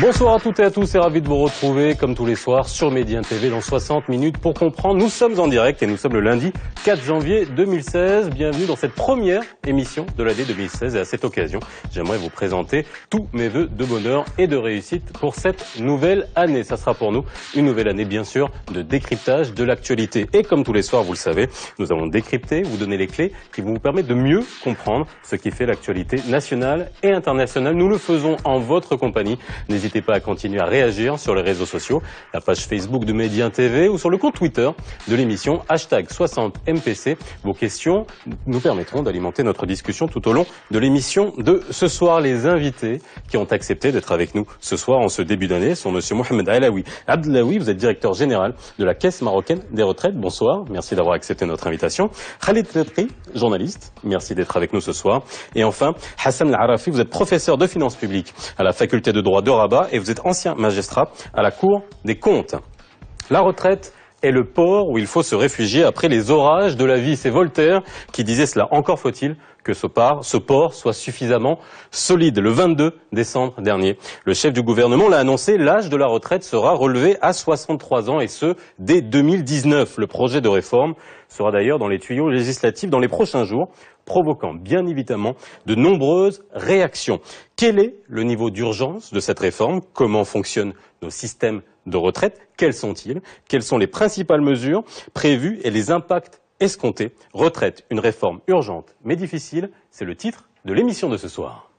Bonsoir à toutes et à tous et ravi de vous retrouver comme tous les soirs sur Média TV dans 60 minutes pour comprendre. Nous sommes en direct et nous sommes le lundi 4 janvier 2016. Bienvenue dans cette première émission de l'année 2016 et à cette occasion, j'aimerais vous présenter tous mes vœux de bonheur et de réussite pour cette nouvelle année. Ça sera pour nous une nouvelle année bien sûr de décryptage de l'actualité. Et comme tous les soirs, vous le savez, nous allons décrypter, vous donner les clés qui vont vous permettre de mieux comprendre ce qui fait l'actualité nationale et internationale. Nous le faisons en votre compagnie. N'hésitez pas à continuer à réagir sur les réseaux sociaux, la page Facebook de Média TV ou sur le compte Twitter de l'émission #60MPC. Vos questions nous permettront d'alimenter notre discussion tout au long de l'émission de ce soir. Les invités qui ont accepté d'être avec nous ce soir en ce début d'année sont monsieur Mohamed Alaoui Abdelaoui, vous êtes directeur général de la Caisse marocaine des retraites. Bonsoir, merci d'avoir accepté notre invitation. Khalid Ledri, journaliste, merci d'être avec nous ce soir. Et enfin, Hassan Al-Arafi, vous êtes professeur de finances publiques à la faculté de droit de Rabat et vous êtes ancien magistrat à la Cour des comptes. La retraite est le port où il faut se réfugier après les orages de la vie. C'est Voltaire qui disait cela. Encore faut-il que ce port soit suffisamment solide. Le 22 décembre dernier, le chef du gouvernement l'a annoncé, l'âge de la retraite sera relevé à 63 ans et ce, dès 2019. Le projet de réforme sera d'ailleurs dans les tuyaux législatifs dans les prochains jours, provoquant bien évidemment de nombreuses réactions. Quel est le niveau d'urgence de cette réforme? Comment fonctionnent nos systèmes de retraite? Quels sont-ils? Quelles sont les principales mesures prévues et les impacts escomptés? Retraite, une réforme urgente mais difficile, c'est le titre de l'émission de ce soir.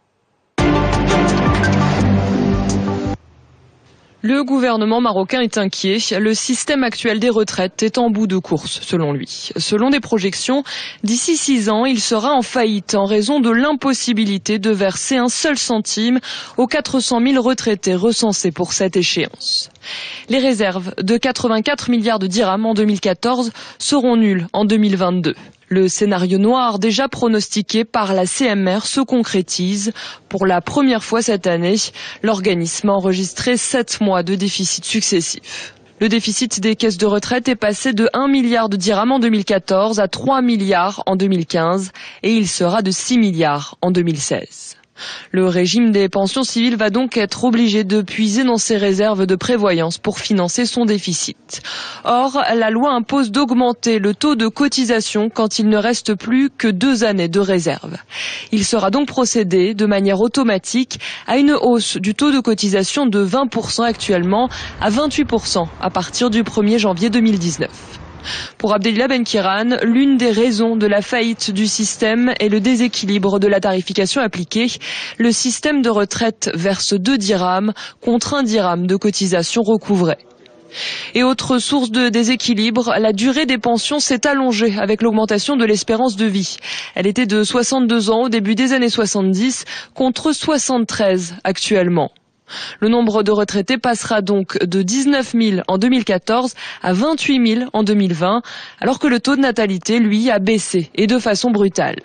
Le gouvernement marocain est inquiet. Le système actuel des retraites est en bout de course, selon lui. Selon des projections, d'ici 6 ans, il sera en faillite en raison de l'impossibilité de verser un seul centime aux 400 000 retraités recensés pour cette échéance. Les réserves de 84 milliards de dirhams en 2014 seront nulles en 2022. Le scénario noir déjà pronostiqué par la CMR se concrétise. Pour la première fois cette année, l'organisme a enregistré 7 mois de déficit successifs. Le déficit des caisses de retraite est passé de 1 milliard de dirhams en 2014 à 3 milliards en 2015 et il sera de 6 milliards en 2016. Le régime des pensions civiles va donc être obligé de puiser dans ses réserves de prévoyance pour financer son déficit. Or, la loi impose d'augmenter le taux de cotisation quand il ne reste plus que 2 années de réserve. Il sera donc procédé de manière automatique à une hausse du taux de cotisation de 20% actuellement à 28% à partir du 1er janvier 2019. Pour Abdelillah Benkiran, l'une des raisons de la faillite du système est le déséquilibre de la tarification appliquée. Le système de retraite verse 2 dirhams contre 1 dirham de cotisation recouvrée. Et autre source de déséquilibre, la durée des pensions s'est allongée avec l'augmentation de l'espérance de vie. Elle était de 62 ans au début des années 70 contre 73 actuellement. Le nombre de retraités passera donc de 19 000 en 2014 à 28 000 en 2020, alors que le taux de natalité, lui, a baissé et de façon brutale.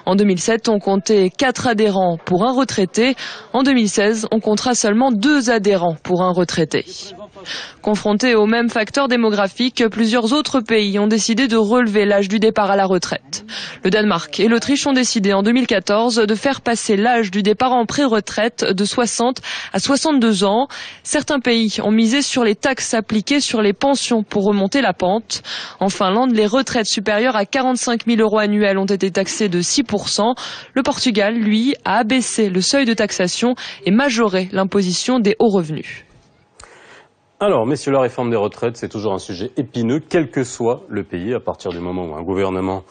En 2007, on comptait 4 adhérents pour un retraité. En 2016, on comptera seulement 2 adhérents pour un retraité. Confrontés aux mêmes facteurs démographiques, plusieurs autres pays ont décidé de relever l'âge du départ à la retraite. Le Danemark et l'Autriche ont décidé en 2014 de faire passer l'âge du départ en pré-retraite de 60 à 62 ans. Certains pays ont misé sur les taxes appliquées sur les pensions pour remonter la pente. En Finlande, les retraites supérieures à 45 000 € annuels ont été taxées de 6%. Le Portugal, lui, a abaissé le seuil de taxation et majoré l'imposition des hauts revenus. Alors, messieurs, la réforme des retraites, c'est toujours un sujet épineux, quel que soit le pays, à partir du moment où un gouvernement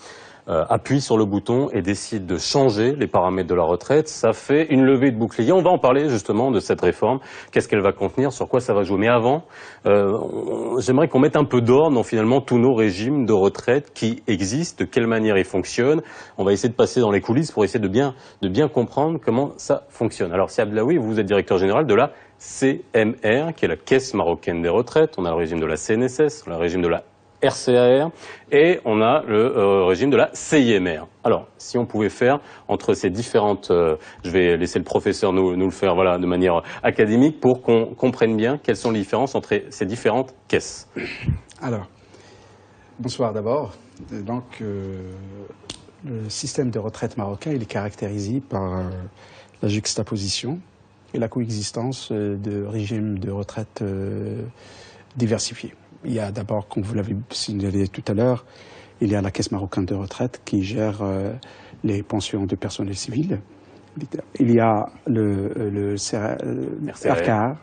appuie sur le bouton et décide de changer les paramètres de la retraite, ça fait une levée de bouclier. On va en parler justement de cette réforme, qu'est-ce qu'elle va contenir, sur quoi ça va jouer. Mais avant, j'aimerais qu'on mette un peu d'ordre dans finalement tous nos régimes de retraite qui existent, de quelle manière ils fonctionnent. On va essayer de passer dans les coulisses pour essayer de bien comprendre comment ça fonctionne. Alors, c'est Abdelaoui, vous êtes directeur général de la CMR, qui est la Caisse marocaine des retraites. On a le régime de la CNSS, on a le régime de la RCAR et on a le régime de la CIMR. Alors, si on pouvait faire entre ces différentes... je vais laisser le professeur nous le faire voilà, de manière académique pour qu'on comprenne bien quelles sont les différences entre ces différentes caisses. Alors, bonsoir d'abord. Donc, le système de retraite marocain, il est caractérisé par la juxtaposition et la coexistence de régimes de retraite diversifiés. Il y a d'abord, comme vous l'avez signalé tout à l'heure, il y a la Caisse marocaine de retraite qui gère les pensions de personnel civil. Il y a le RKR,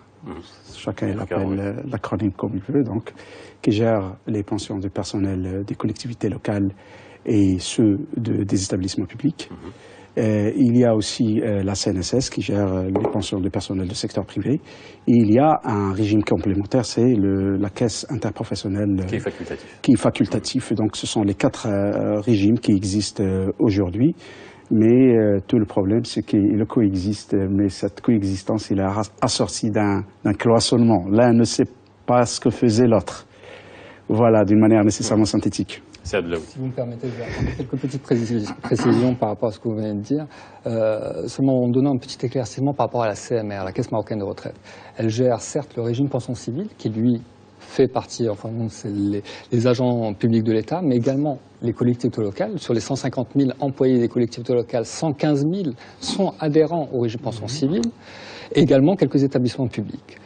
chacun l'appelle l'acronyme comme il veut, donc, qui gère les pensions de personnel des collectivités locales et ceux des établissements publics. Il y a aussi la CNSS qui gère les pensions de personnel du secteur privé. Et il y a un régime complémentaire, c'est la caisse interprofessionnelle qui est facultatif. Donc ce sont les 4 régimes qui existent aujourd'hui. Mais tout le problème, c'est qu'ils coexistent. Mais cette coexistence, il est assortie d'un cloisonnement. L'un ne sait pas ce que faisait l'autre. Voilà, d'une manière nécessairement synthétique. Si vous me permettez, je vais apporter quelques petites précisions par rapport à ce que vous venez de dire. Seulement en donnant un petit éclaircissement par rapport à la CMR, la Caisse marocaine de retraite. Elle gère certes le régime pension civile, qui lui fait partie, enfin c'est les agents publics de l'État, mais également les collectivités locales. Sur les 150 000 employés des collectivités locales, 115 000 sont adhérents au régime pension civile, et également quelques établissements publics.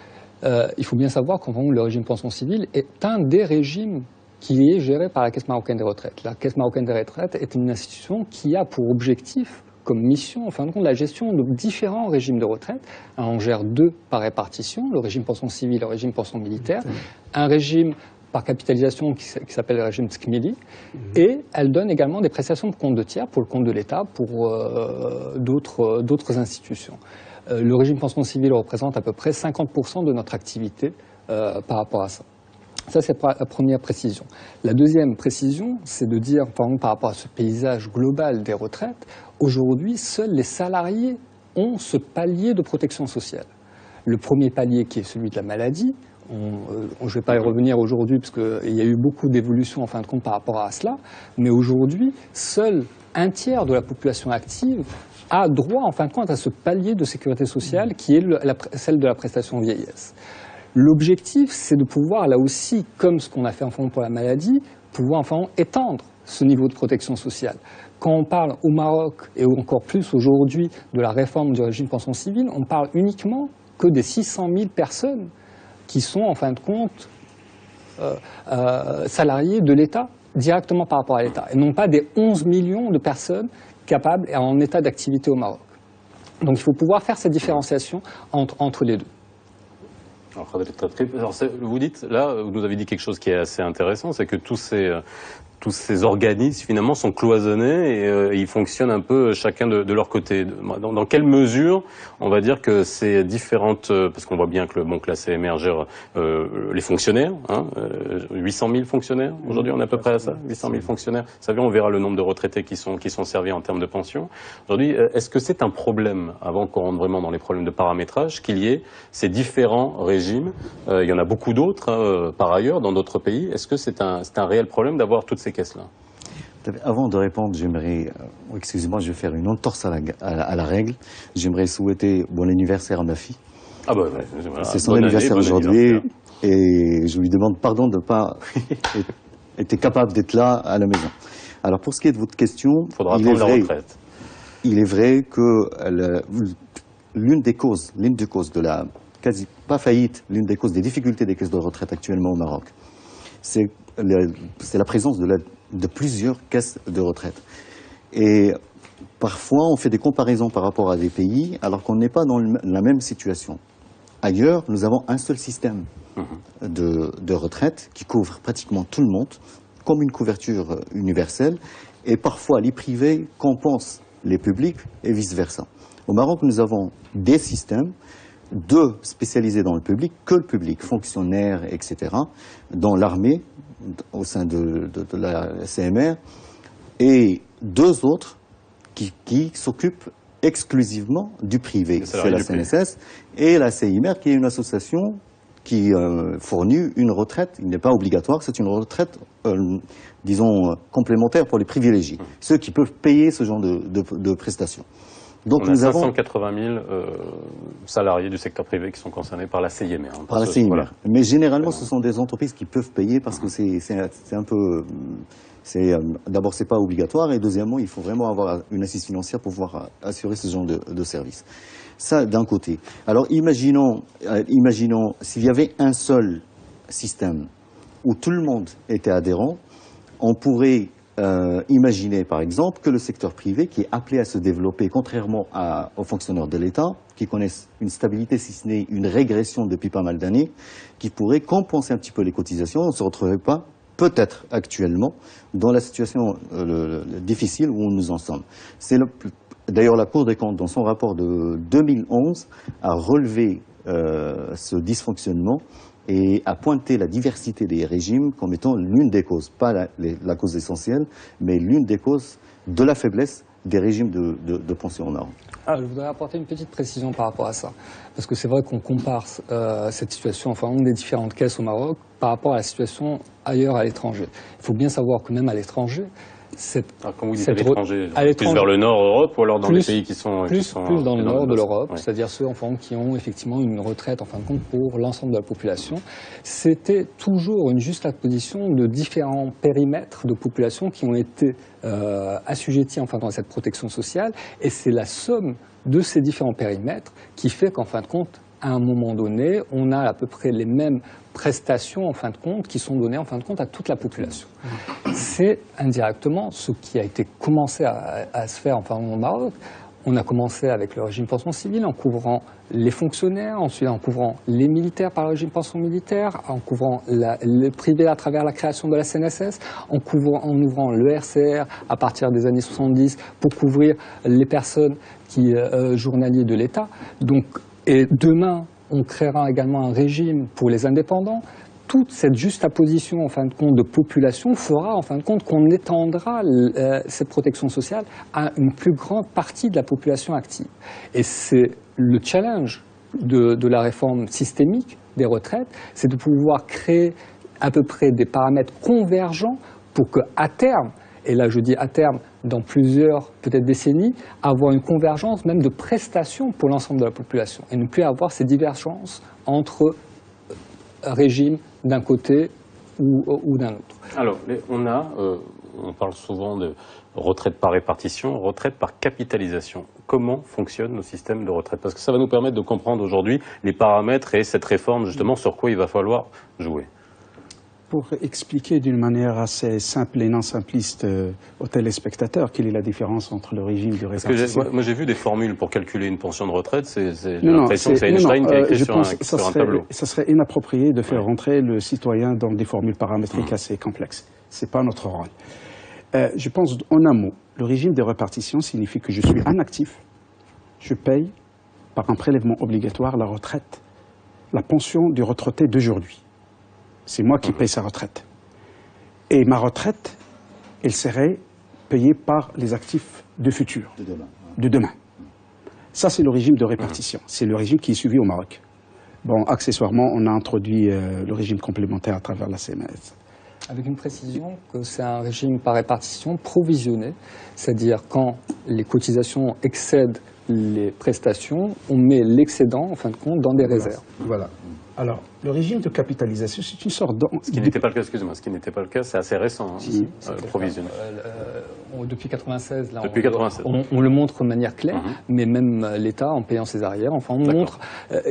Il faut bien savoir qu'en le régime pension civile est un des régimes qui est géré par la Caisse marocaine des retraites. La Caisse marocaine des retraites est une institution qui a pour objectif, comme mission, en fin de compte, la gestion de différents régimes de retraite. On gère 2 par répartition, le régime pension civile et le régime pension militaire. Un régime par capitalisation qui s'appelle le régime TSCMILI. Et elle donne également des prestations pour compte de tiers, pour le compte de l'État, pour d'autres institutions. Le régime pension civile représente à peu près 50% de notre activité par rapport à ça. Ça, c'est la première précision. La deuxième précision, c'est de dire, par rapport à ce paysage global des retraites, aujourd'hui, seuls les salariés ont ce palier de protection sociale. Le premier palier, qui est celui de la maladie, je ne vais pas y revenir aujourd'hui, parce qu'il y a eu beaucoup d'évolutions, en fin de compte, par rapport à cela, mais aujourd'hui, seul un tiers de la population active a droit, en fin de compte, à ce palier de sécurité sociale qui est celle de la prestation vieillesse. L'objectif, c'est de pouvoir, là aussi, comme ce qu'on a fait en fond pour la maladie, pouvoir enfin étendre ce niveau de protection sociale. Quand on parle au Maroc, et encore plus aujourd'hui, de la réforme du régime pension civile, on parle uniquement que des 600 000 personnes qui sont, en fin de compte, salariés de l'État, directement par rapport à l'État, et non pas des 11 millions de personnes capables et en état d'activité au Maroc. Donc il faut pouvoir faire cette différenciation entre les deux. Alors, vous dites, là, vous nous avez dit quelque chose qui est assez intéressant, c'est que tous ces organismes, finalement, sont cloisonnés et ils fonctionnent un peu chacun de leur côté. Dans quelle mesure, on va dire que ces différentes... parce qu'on voit bien que la CMR gère les fonctionnaires, 800 000 fonctionnaires, aujourd'hui on est à peu près à ça, 800 000 fonctionnaires. Vous savez, on verra le nombre de retraités qui sont servis en termes de pension. Aujourd'hui, est-ce que c'est un problème, avant qu'on rentre vraiment dans les problèmes de paramétrage, qu'il y ait ces différents régimes? Il y en a beaucoup d'autres, par ailleurs, dans d'autres pays. Est-ce que c'est un réel problème d'avoir toutes ces caisses-là? Avant de répondre, j'aimerais, excusez-moi, je vais faire une entorse à la règle. J'aimerais souhaiter bon anniversaire à ma fille. Ah bah ouais, voilà. C'est son anniversaire aujourd'hui et je lui demande pardon de ne pas être capable d'être là à la maison. Alors pour ce qui est de votre question, il est vrai que l'une des causes de la quasi pas faillite, l'une des causes des difficultés des caisses de retraite actuellement au Maroc, c'est la présence de plusieurs caisses de retraite. Et parfois, on fait des comparaisons par rapport à des pays, alors qu'on n'est pas dans la même situation. Ailleurs, nous avons un seul système de retraite qui couvre pratiquement tout le monde, comme une couverture universelle, et parfois les privés compensent les publics et vice-versa. Au Maroc, nous avons des systèmes, 2 spécialisés dans le public, que le public, fonctionnaires, etc., dans l'armée, au sein de la CMR, et 2 autres qui s'occupent exclusivement du privé. C'est la CNSS et la CIMR, qui est une association qui fournit une retraite, il n'est pas obligatoire, c'est une retraite, disons, complémentaire pour les privilégiés, ceux qui peuvent payer ce genre de prestations. Donc nous avons 580 000 salariés du secteur privé qui sont concernés par la CIMR. Par la CIMR. Voilà. Mais généralement, ce sont des entreprises qui peuvent payer parce que c'est un peu... D'abord, c'est pas obligatoire et deuxièmement, il faut vraiment avoir une assise financière pour pouvoir assurer ce genre de service. Ça, d'un côté. Alors, imaginons s'il y avait un seul système où tout le monde était adhérent, on pourrait imaginer, par exemple, que le secteur privé, qui est appelé à se développer, contrairement aux fonctionnaires de l'État, qui connaissent une stabilité, si ce n'est une régression depuis pas mal d'années, qui pourrait compenser un petit peu les cotisations, on ne se retrouverait pas, peut-être actuellement, dans la situation difficile où nous en sommes. D'ailleurs, la Cour des comptes, dans son rapport de 2011, a relevé ce dysfonctionnement et a pointé la diversité des régimes comme étant l'une des causes, pas la cause essentielle, mais l'une des causes de la faiblesse des régimes de pension au Maroc. Je voudrais apporter une petite précision par rapport à ça. Parce que c'est vrai qu'on compare cette situation, enfin, des différentes caisses au Maroc par rapport à la situation ailleurs à l'étranger. Il faut bien savoir que même à l'étranger, quand vous dites à l'étranger, plus vers le nord Europe ou alors dans les pays qui sont... Plus dans le nord de l'Europe, c'est-à-dire ceux qui ont effectivement une retraite en fin de compte pour l'ensemble de la population. C'était toujours une juxtaposition de différents périmètres de population qui ont été assujettis en fin de compte à cette protection sociale, et c'est la somme de ces différents périmètres qui fait qu'en fin de compte, à un moment donné, on a à peu près les mêmes prestations en fin de compte qui sont données en fin de compte à toute la population. C'est indirectement ce qui a été commencé à se faire enfin au Maroc. On a commencé avec le régime pension civile en couvrant les fonctionnaires, ensuite en couvrant les militaires par le régime pension militaire, en couvrant le privé à travers la création de la CNSS, en ouvrant le RCR à partir des années 70 pour couvrir les personnes journaliers de l'État. Et demain, on créera également un régime pour les indépendants. Toute cette juxtaposition en fin de compte de population fera en fin de compte qu'on étendra cette protection sociale à une plus grande partie de la population active. Et c'est le challenge de la réforme systémique des retraites, c'est de pouvoir créer à peu près des paramètres convergents pour qu'à terme, et là je dis à terme, dans plusieurs peut-être décennies, avoir une convergence même de prestations pour l'ensemble de la population et ne plus avoir ces divergences entre régimes d'un côté ou d'un autre. Alors, on parle souvent de retraite par répartition, retraite par capitalisation. Comment fonctionnent nos systèmes de retraite? Parce que ça va nous permettre de comprendre aujourd'hui les paramètres et cette réforme, justement, sur quoi il va falloir jouer. Pour expliquer d'une manière assez simple et non simpliste aux téléspectateurs quelle est la différence entre le régime de répartition. Moi j'ai vu des formules pour calculer une pension de retraite, j'ai l'impression que c'est Einstein qui a écrit sur un tableau. Ça serait inapproprié de faire rentrer le citoyen dans des formules paramétriques assez complexes. Ce n'est pas notre rôle. Je pense en un mot, le régime de répartition signifie que je suis un actif, je paye par un prélèvement obligatoire la retraite, la pension du retraité d'aujourd'hui. C'est moi qui paye sa retraite. Et ma retraite, elle serait payée par les actifs de futur, de demain. Ça, c'est le régime de répartition. C'est le régime qui est suivi au Maroc. Bon, accessoirement, on a introduit le régime complémentaire à travers la CNSS. Avec une précision que c'est un régime par répartition provisionné, c'est-à-dire quand les cotisations excèdent les prestations, on met l'excédent, en fin de compte, dans des réserves. Voilà. Alors, le régime de capitalisation, c'est une sorte Ce qui n'était pas le cas, excusez-moi, ce qui n'était pas le cas, c'est assez récent, provisionné. Depuis 96, là, depuis 96. On le montre de manière claire, mais même l'État, en payant ses arrières, enfin, on montre.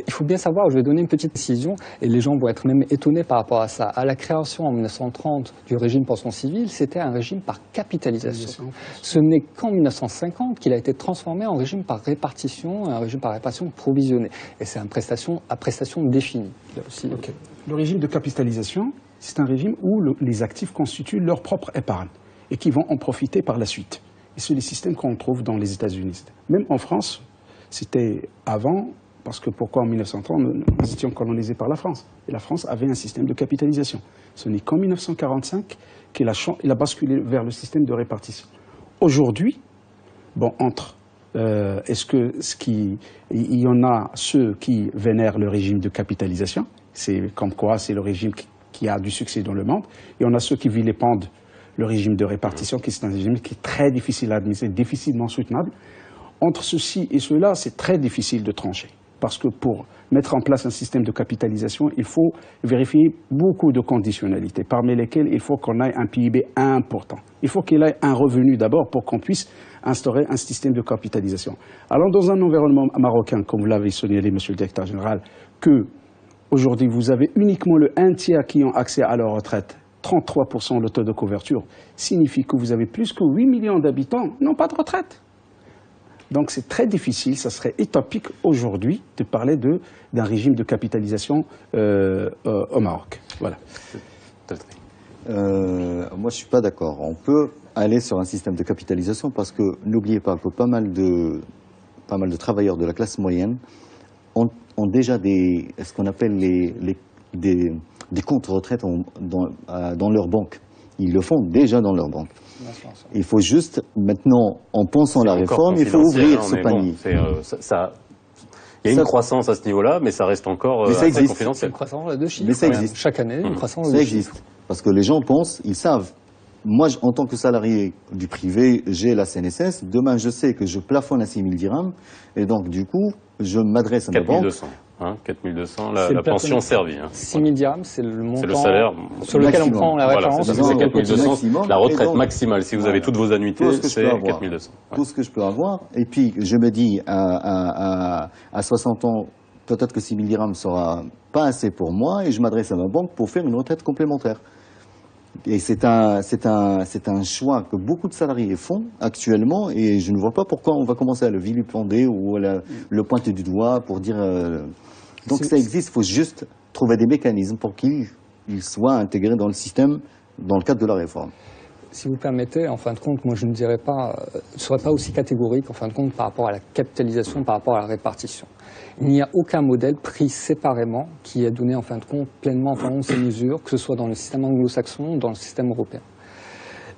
Il faut bien savoir, je vais donner une petite précision, et les gens vont être même étonnés par rapport à ça. À la création en 1930 du régime pension civile, c'était un régime par capitalisation. Ce n'est qu'en 1950 qu'il a été transformé en régime par répartition, un régime par répartition provisionné. Et c'est à prestation définie. Là aussi. Okay. Le régime de capitalisation, c'est un régime où les actifs constituent leur propre épargne et qui vont en profiter par la suite. Et c'est le système qu'on trouve dans les États-Unis. Même en France, c'était avant, parce que pourquoi en 1930, nous étions colonisés par la France. Et la France avait un système de capitalisation. Ce n'est qu'en 1945 qu'il a basculé vers le système de répartition. Aujourd'hui, bon, il y en a ceux qui vénèrent le régime de capitalisation, c'est comme quoi c'est le régime qui a du succès dans le monde, et on a ceux qui vilipendent le régime de répartition, qui est un régime qui est très difficile à administrer, difficilement soutenable. Entre ceci et cela, c'est très difficile de trancher. Parce que pour mettre en place un système de capitalisation, il faut vérifier beaucoup de conditionnalités, parmi lesquelles il faut qu'on ait un PIB important. Il faut qu'il ait un revenu d'abord pour qu'on puisse instaurer un système de capitalisation. Alors dans un environnement marocain, comme vous l'avez signalé, monsieur le directeur général, que aujourd'hui vous avez uniquement le 1/3 qui ont accès à leur retraite, 33% le taux de couverture, signifie que vous avez plus que 8 millions d'habitants n'ont pas de retraite. Donc c'est très difficile, ça serait utopique aujourd'hui de parler d'un régime de capitalisation au Maroc. Voilà. Moi je suis pas d'accord. On peut aller sur un système de capitalisation parce que n'oubliez pas que pas mal de travailleurs de la classe moyenne ont déjà ce qu'on appelle des comptes retraite dans leur banque. Ils le font déjà dans leur banque. Il faut juste, maintenant, en pensant la réforme, il faut ouvrir ce panier. Il y a une croissance à ce niveau-là, mais ça reste encore assez confidentiel. Une croissance de chiffres. Mais ça existe. Chaque année, une croissance de chiffres. Ça existe. Parce que les gens pensent, ils savent. Moi, en tant que salarié du privé, j'ai la CNSS. Demain, je sais que je plafonne à 6 000 dirhams. Et donc, du coup, je m'adresse à ma banque. 4200. 4200, la pension servie. 6 000 dirhams, c'est le montant. C'est le salaire sur lequel on prend la référence. Voilà, c'est 4200. La retraite maximale, si vous avez toutes vos annuités, c'est 4200. Tout ce que je peux avoir. Et puis, je me dis, à 60 ans, peut-être que 6 000 dirhams ne sera pas assez pour moi, et je m'adresse à ma banque pour faire une retraite complémentaire. Et c'est un choix que beaucoup de salariés font actuellement, et je ne vois pas pourquoi on va commencer à le vilipender ou à le pointer du doigt pour dire... Donc ça existe, il faut juste trouver des mécanismes pour qu'il soit intégré dans le système dans le cadre de la réforme. Si vous permettez, en fin de compte, moi je ne serais pas aussi catégorique en fin de compte par rapport à la capitalisation, par rapport à la répartition. Il n'y a aucun modèle pris séparément qui ait donné en fin de compte pleinement ces mesures, que ce soit dans le système anglo-saxon ou dans le système européen.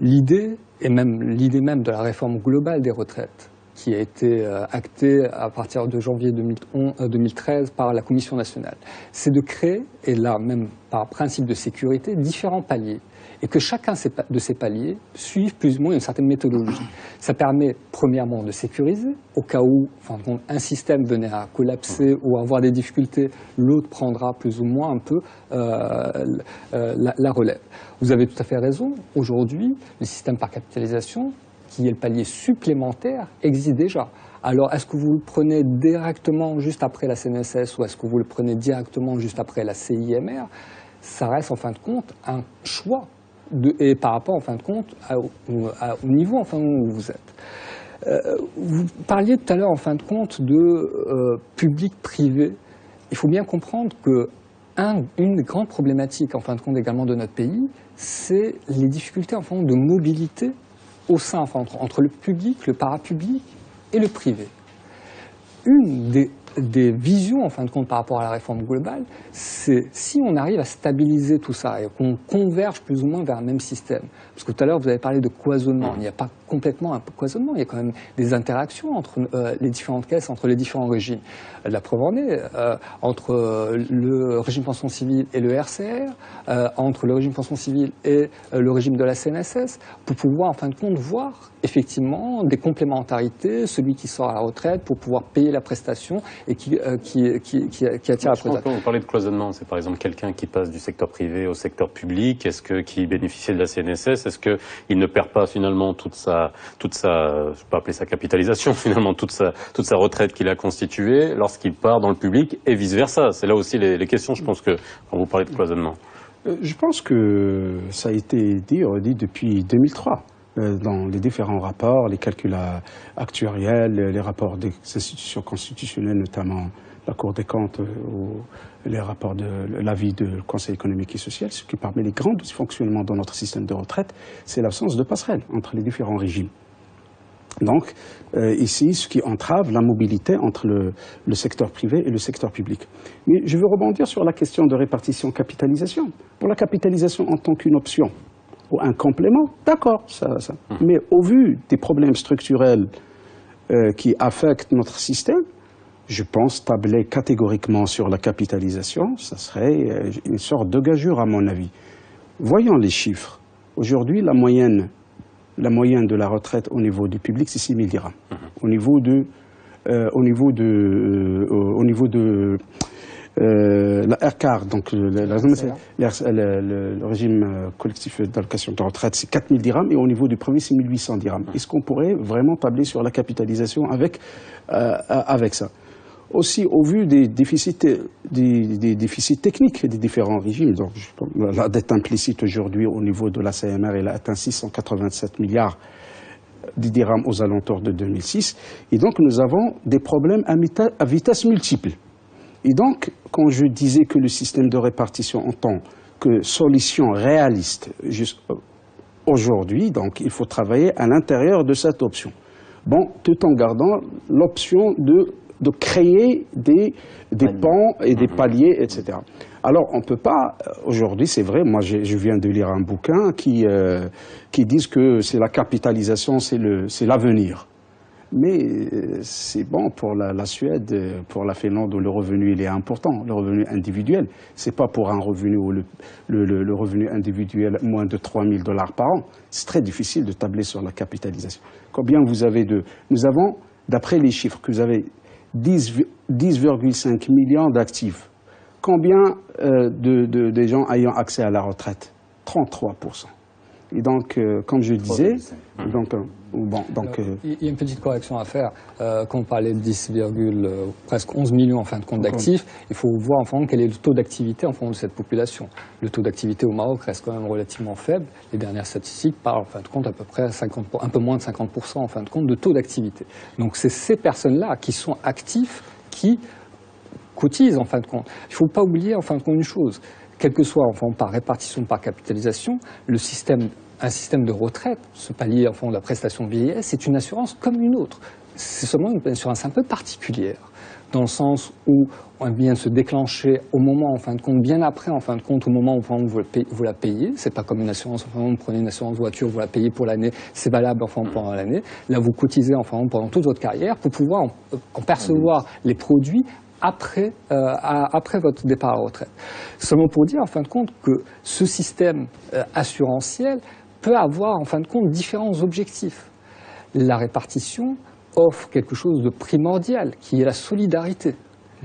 L'idée même de la réforme globale des retraites, qui a été actée à partir de janvier 2013 par la Commission nationale, c'est de créer, et là même par principe de sécurité, différents paliers, et que chacun de ces paliers suive plus ou moins une certaine méthodologie. Ça permet premièrement de sécuriser, au cas où un système venait à collapser ou à avoir des difficultés, l'autre prendra plus ou moins un peu la relève. Vous avez tout à fait raison, aujourd'hui, le système par capitalisation, qui est le palier supplémentaire, existe déjà. Alors, est-ce que vous le prenez directement juste après la CNSS ou est-ce que vous le prenez directement juste après la CIMR? Ça reste en fin de compte un choix et par rapport en fin de compte au niveau où vous êtes. Vous parliez tout à l'heure en fin de compte de public-privé. Il faut bien comprendre que une grande problématique en fin de compte également de notre pays, c'est les difficultés en fin de mobilité au sein, entre le public, le parapublic et le privé. Une des visions, en fin de compte, par rapport à la réforme globale, c'est si on arrive à stabiliser tout ça et qu'on converge plus ou moins vers un même système. Parce que tout à l'heure, vous avez parlé de cloisonnement. Il n'y a pas complètement un cloisonnement, il y a quand même des interactions entre les différentes caisses, entre les différents régimes. La preuve en est, entre le régime pension civile et le RCR, entre le régime pension civile et le régime de la CNSS, pour pouvoir, en fin de compte, voir effectivement des complémentarités, celui qui sort à la retraite pour pouvoir payer la prestation et qui attire la prestation. Quand vous parlez de cloisonnement, c'est par exemple quelqu'un qui passe du secteur privé au secteur public, qui bénéficiait de la CNSS, est-ce qu'il ne perd pas finalement toute sa, je ne vais pas appeler ça capitalisation, finalement toute sa retraite qu'il a constituée lorsqu'il part dans le public et vice-versa? C'est là aussi les questions, je pense, que quand vous parlez de cloisonnement. Je pense que ça a été redit depuis 2003. Dans les différents rapports, les calculs actuariels, les rapports des institutions constitutionnelles, notamment la Cour des comptes ou les rapports de l'avis du Conseil économique et social, ce qui permet les grands dysfonctionnements dans notre système de retraite, c'est l'absence de passerelle entre les différents régimes. Donc, ici, ce qui entrave la mobilité entre le secteur privé et le secteur public. Mais je veux rebondir sur la question de répartition-capitalisation. Pour la capitalisation en tant qu'une option, ou un complément, d'accord, ça. Mais au vu des problèmes structurels qui affectent notre système, je pense tabler catégoriquement sur la capitalisation, ça serait une sorte de gageure à mon avis. Voyons les chiffres. Aujourd'hui, la moyenne de la retraite au niveau du public, c'est 6 000 dirhams. Au niveau du au niveau de la RCAR, donc le régime collectif d'allocation de retraite, c'est 4 000 dirhams, et au niveau du premier, c'est 1 800 dirhams. Est-ce qu'on pourrait vraiment tabler sur la capitalisation avec ça? Aussi, au vu des déficits techniques des différents régimes, donc la dette implicite aujourd'hui au niveau de la CMR, elle a atteint 687 milliards de dirhams aux alentours de 2006, et donc nous avons des problèmes à vitesse multiple. Et donc, quand je disais que le système de répartition en tant que solution réaliste aujourd'hui, donc il faut travailler à l'intérieur de cette option. Bon, tout en gardant l'option de créer des pans et des paliers, etc. Alors, on ne peut pas, aujourd'hui, c'est vrai, moi je viens de lire un bouquin qui disent que c'est la capitalisation, c'est l'avenir. Mais c'est bon pour la Suède, pour la Finlande où le revenu il est important, le revenu individuel. C'est pas pour un revenu où le revenu individuel moins de 3 000 $ par an. C'est très difficile de tabler sur la capitalisation. Combien vous avez Nous avons, d'après les chiffres, que vous avez 10,5 millions d'actifs. Combien des gens ayant accès à la retraite? 33%. Et donc, comme je disais, il y a une petite correction à faire. Quand on parlait de presque 11 millions en fin de compte d'actifs, il faut voir en fin de compte quel est le taux d'activité en fonction de cette population. Le taux d'activité au Maroc reste quand même relativement faible. Les dernières statistiques parlent en fin de compte à peu près un peu moins de 50% en fin de compte de taux d'activité. Donc c'est ces personnes-là qui sont actifs, qui cotisent en fin de compte. Il ne faut pas oublier en fin de compte une chose. Quel que soit enfin, par répartition, par capitalisation, un système de retraite, ce palier enfin, de la prestation de vieillesse, c'est une assurance comme une autre. C'est seulement une assurance un peu particulière, dans le sens où on vient de se déclencher au moment, en fin de compte, bien après, en fin de compte, au moment où vous la payez. C'est pas comme une assurance, enfin, vous prenez une assurance voiture, vous la payez pour l'année, c'est valable enfin, pendant l'année. Là, vous cotisez enfin, pendant toute votre carrière pour pouvoir en percevoir les produits après votre départ à la retraite. Seulement pour dire, en fin de compte, que ce système assurantiel peut avoir, en fin de compte, différents objectifs. La répartition offre quelque chose de primordial, qui est la solidarité.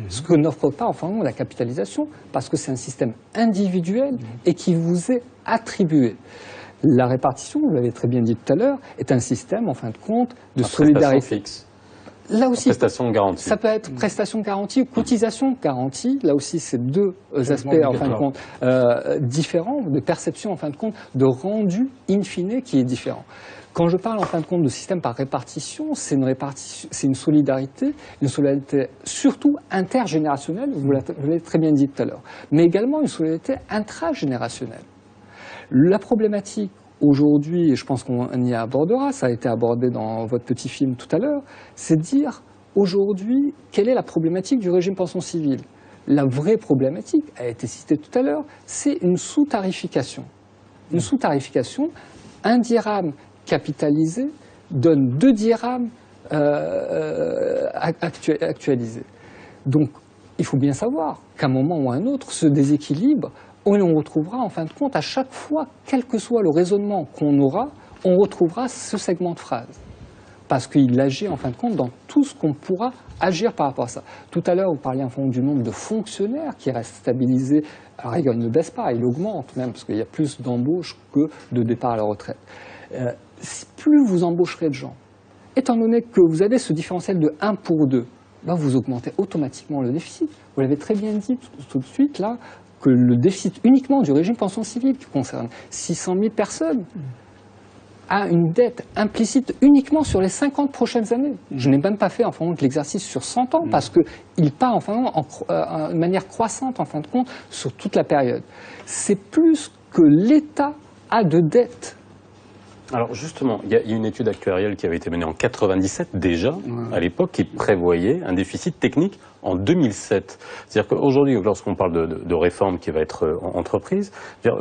Ce que n'offre pas, en fin de compte, la capitalisation, parce que c'est un système individuel et qui vous est attribué. La répartition, vous l'avez très bien dit tout à l'heure, est un système, en fin de compte, de solidarité. Fixe. Là aussi, prestation garantie. Ça peut être prestation garantie ou cotisation garantie. Là aussi, c'est deux aspects en fin de compte différents, de perception en fin de compte, de rendu in fine qui est différent. Quand je parle en fin de compte de système par répartition, c'est une solidarité surtout intergénérationnelle, vous l'avez très bien dit tout à l'heure, mais également une solidarité intragénérationnelle. La problématique aujourd'hui, et je pense qu'on y abordera, ça a été abordé dans votre petit film tout à l'heure, c'est de dire aujourd'hui quelle est la problématique du régime pension civile. La vraie problématique, a été citée tout à l'heure, c'est une sous-tarification. Une sous-tarification, 1 dirham capitalisé donne 2 dirhams actualisés. Donc il faut bien savoir qu'à un moment ou à un autre, ce déséquilibre, on retrouvera en fin de compte à chaque fois, quel que soit le raisonnement qu'on aura, on retrouvera ce segment de phrase. Parce qu'il agit en fin de compte dans tout ce qu'on pourra agir par rapport à ça. Tout à l'heure, vous parliez en fin du nombre de fonctionnaires qui restent stabilisés. Alors, il ne baisse pas, il augmente même, parce qu'il y a plus d'embauches que de départ à la retraite. Plus vous embaucherez de gens, étant donné que vous avez ce différentiel de 1 pour 2, là, vous augmentez automatiquement le déficit. Vous l'avez très bien dit tout de suite, là, que le déficit uniquement du régime pension civile, qui concerne 600 000 personnes, a une dette implicite uniquement sur les 50 prochaines années. Je n'ai même pas fait en fin de compte l'exercice sur 100 ans, parce qu'il part en fin de compte de manière croissante en fin de compte sur toute la période. C'est plus que l'État a de dette. Alors justement, il y a une étude actuarielle qui avait été menée en 97 déjà, à l'époque, qui prévoyait un déficit technique en 2007. C'est-à-dire qu'aujourd'hui, lorsqu'on parle de réforme qui va être entreprise, j'ai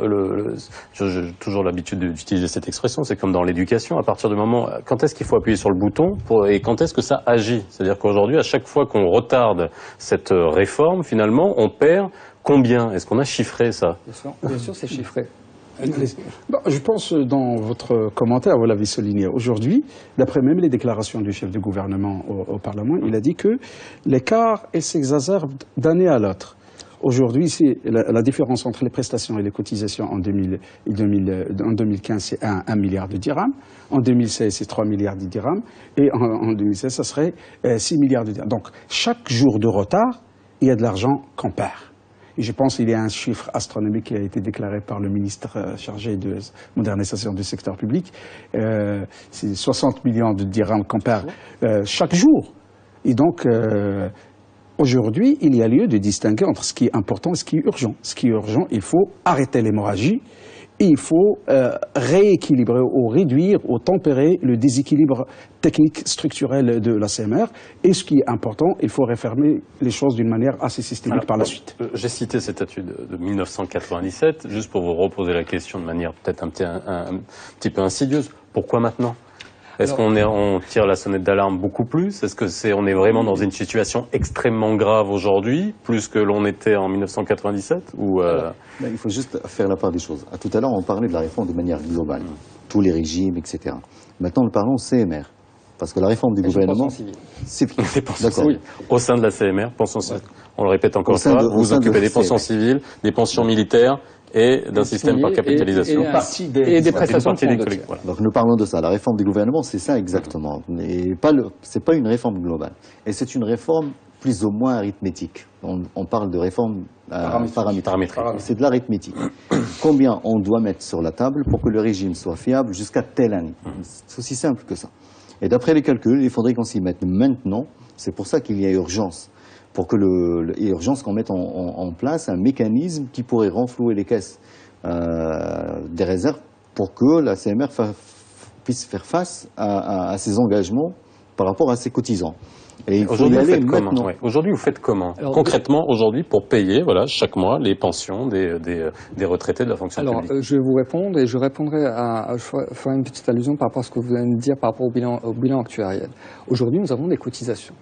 toujours l'habitude d'utiliser cette expression, c'est comme dans l'éducation, à partir du moment, quand est-ce qu'il faut appuyer sur le bouton et quand est-ce que ça agit? C'est-à-dire qu'aujourd'hui, à chaque fois qu'on retarde cette réforme, finalement, on perd combien? Est-ce qu'on a chiffré ça? Bien sûr, c'est chiffré. Je pense, dans votre commentaire, vous l'avez souligné aujourd'hui, d'après même les déclarations du chef du gouvernement au Parlement, il a dit que l'écart s'exacerbe d'année à l'autre. Aujourd'hui, la différence entre les prestations et les cotisations en 2015, c'est 1 milliard de dirhams. En 2016, c'est 3 milliards de dirhams. Et en 2016, ça serait 6 milliards de dirhams. Donc, chaque jour de retard, il y a de l'argent qu'on perd. Et je pense qu'il y a un chiffre astronomique qui a été déclaré par le ministre chargé de modernisation du secteur public. C'est 60 millions de dirhams qu'on perd chaque jour. Et donc, aujourd'hui, il y a lieu de distinguer entre ce qui est important et ce qui est urgent. Ce qui est urgent, il faut arrêter l'hémorragie et il faut rééquilibrer ou réduire ou tempérer le déséquilibre technique structurel de la CMR. Et ce qui est important, il faut réformer les choses d'une manière assez systémique par la suite. J'ai cité cette étude de 1997, juste pour vous reposer la question de manière peut-être un petit peu insidieuse. Pourquoi maintenant ? Est-ce qu'on tire la sonnette d'alarme beaucoup plus? Est-ce qu'on est vraiment dans une situation extrêmement grave aujourd'hui, plus que l'on était en 1997 ou Il faut juste faire la part des choses. Tout à l'heure, on parlait de la réforme de manière globale, tous les régimes, etc. Maintenant, nous parlons CMR, parce que la réforme du gouvernement... C'est oui. Au sein de la CMR, pensions civiles. On le répète encore une fois, vous vous occupez des pensions civiles, des pensions militaires, et d'un système par capitalisation. Et des prestations de voilà. Donc nous parlons de ça. La réforme du gouvernement, c'est ça exactement. C'est pas une réforme globale. Et c'est une réforme plus ou moins arithmétique. On parle de réforme paramétrique. C'est de l'arithmétique. Combien on doit mettre sur la table pour que le régime soit fiable jusqu'à telle année? C'est aussi simple que ça. Et d'après les calculs, il faudrait qu'on s'y mette maintenant. C'est pour ça qu'il y a urgence. Pour que urgence qu'on mette en place un mécanisme qui pourrait renflouer les caisses des réserves pour que la CMR puisse faire face à ses engagements par rapport à ses cotisants. Et il faut y aller maintenant. Aujourd'hui, vous faites comment? Alors, concrètement, aujourd'hui, pour payer chaque mois les pensions des retraités de la fonction publique? Je vais vous répondre et je répondrai je ferai une petite allusion par rapport à ce que vous venez de dire par rapport au bilan actuariel. Aujourd'hui, nous avons des cotisations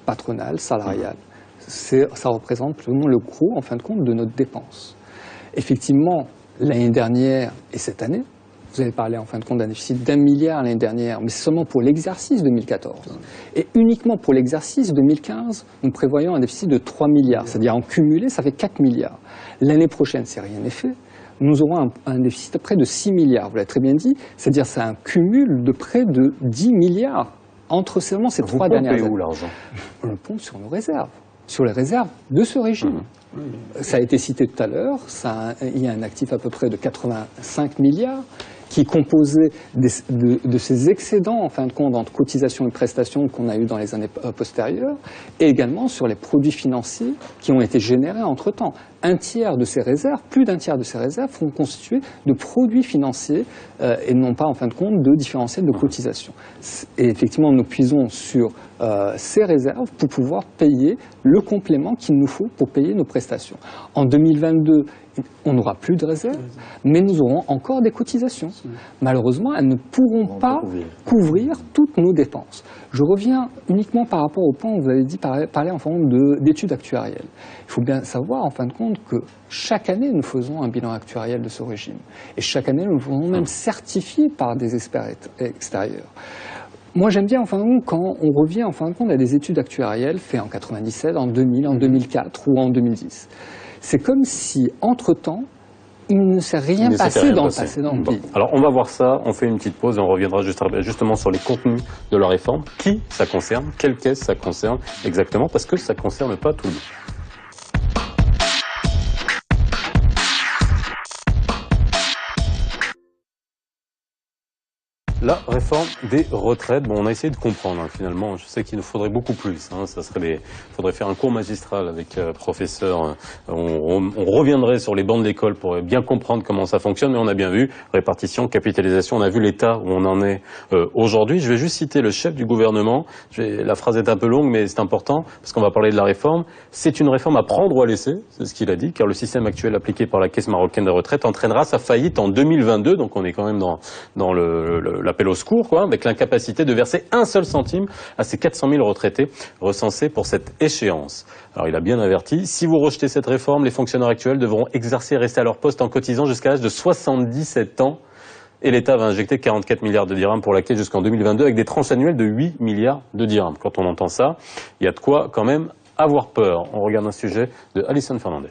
patronales, salariales. Ça représente plus ou moins le gros, en fin de compte, de notre dépense. Effectivement, l'année dernière et cette année, vous avez parlé en fin de compte d'un déficit d'1 milliard l'année dernière, mais c'est seulement pour l'exercice 2014. Et uniquement pour l'exercice 2015, nous prévoyons un déficit de 3 milliards, c'est-à-dire en cumulé, ça fait 4 milliards. L'année prochaine, si rien n'est fait, nous aurons un déficit de près de 6 milliards, vous l'avez très bien dit, c'est-à-dire c'est un cumul de près de 10 milliards entre seulement ces 3 dernières années. Vous pompez où l'argent? On le pompe sur nos réserves. Sur les réserves de ce régime. Ça a été cité tout à l'heure, il y a un actif à peu près de 85 milliards qui est composé de ces excédents, en fin de compte, entre cotisations et prestations qu'on a eu dans les années postérieures, et également sur les produits financiers qui ont été générés entre-temps. Un tiers de ces réserves, plus d'un tiers de ces réserves, sont constitués de produits financiers et non pas, en fin de compte, de différentiels de cotisation. Et effectivement, nous puisons sur ces réserves pour pouvoir payer le complément qu'il nous faut pour payer nos prestations. En 2022, on n'aura plus de réserves, mais nous aurons encore des cotisations. Malheureusement, elles ne pourront pas couvrir toutes nos dépenses. Je reviens uniquement par rapport au point où vous avez dit parler en fin d'études actuarielles. Il faut bien savoir, en fin de compte, que chaque année, nous faisons un bilan actuariel de ce régime. Et chaque année, nous le faisons même certifié par des experts extérieurs. Moi, j'aime bien, en fin de compte, quand on revient, en fin de compte, à des études actuarielles faites en 97, en 2000, en 2004 ou en 2010. C'est comme si, entre-temps, il ne s'est rien passé dans le précédent pays. Alors, on va voir ça, on fait une petite pause et on reviendra justement sur les contenus de la réforme. Qui ça concerne? Quelle caisse ça concerne exactement? Parce que ça ne concerne pas tout le monde. La réforme des retraites, on a essayé de comprendre finalement, je sais qu'il nous faudrait beaucoup plus, faudrait faire un cours magistral avec professeur, on reviendrait sur les bancs de l'école pour bien comprendre comment ça fonctionne, mais on a bien vu, répartition, capitalisation, on a vu l'état où on en est aujourd'hui. Je vais juste citer le chef du gouvernement, la phrase est un peu longue mais c'est important, parce qu'on va parler de la réforme. C'est une réforme à prendre ou à laisser, c'est ce qu'il a dit, car le système actuel appliqué par la Caisse marocaine de retraite entraînera sa faillite en 2022, donc on est quand même dans la appel au secours, quoi, avec l'incapacité de verser un seul centime à ces 400 000 retraités recensés pour cette échéance. Alors il a bien averti, si vous rejetez cette réforme, les fonctionnaires actuels devront exercer et rester à leur poste en cotisant jusqu'à l'âge de 77 ans. Et l'État va injecter 44 milliards de dirhams pour la caisse jusqu'en 2022 avec des tranches annuelles de 8 milliards de dirhams. Quand on entend ça, il y a de quoi quand même avoir peur. On regarde un sujet de Alison Fernandez.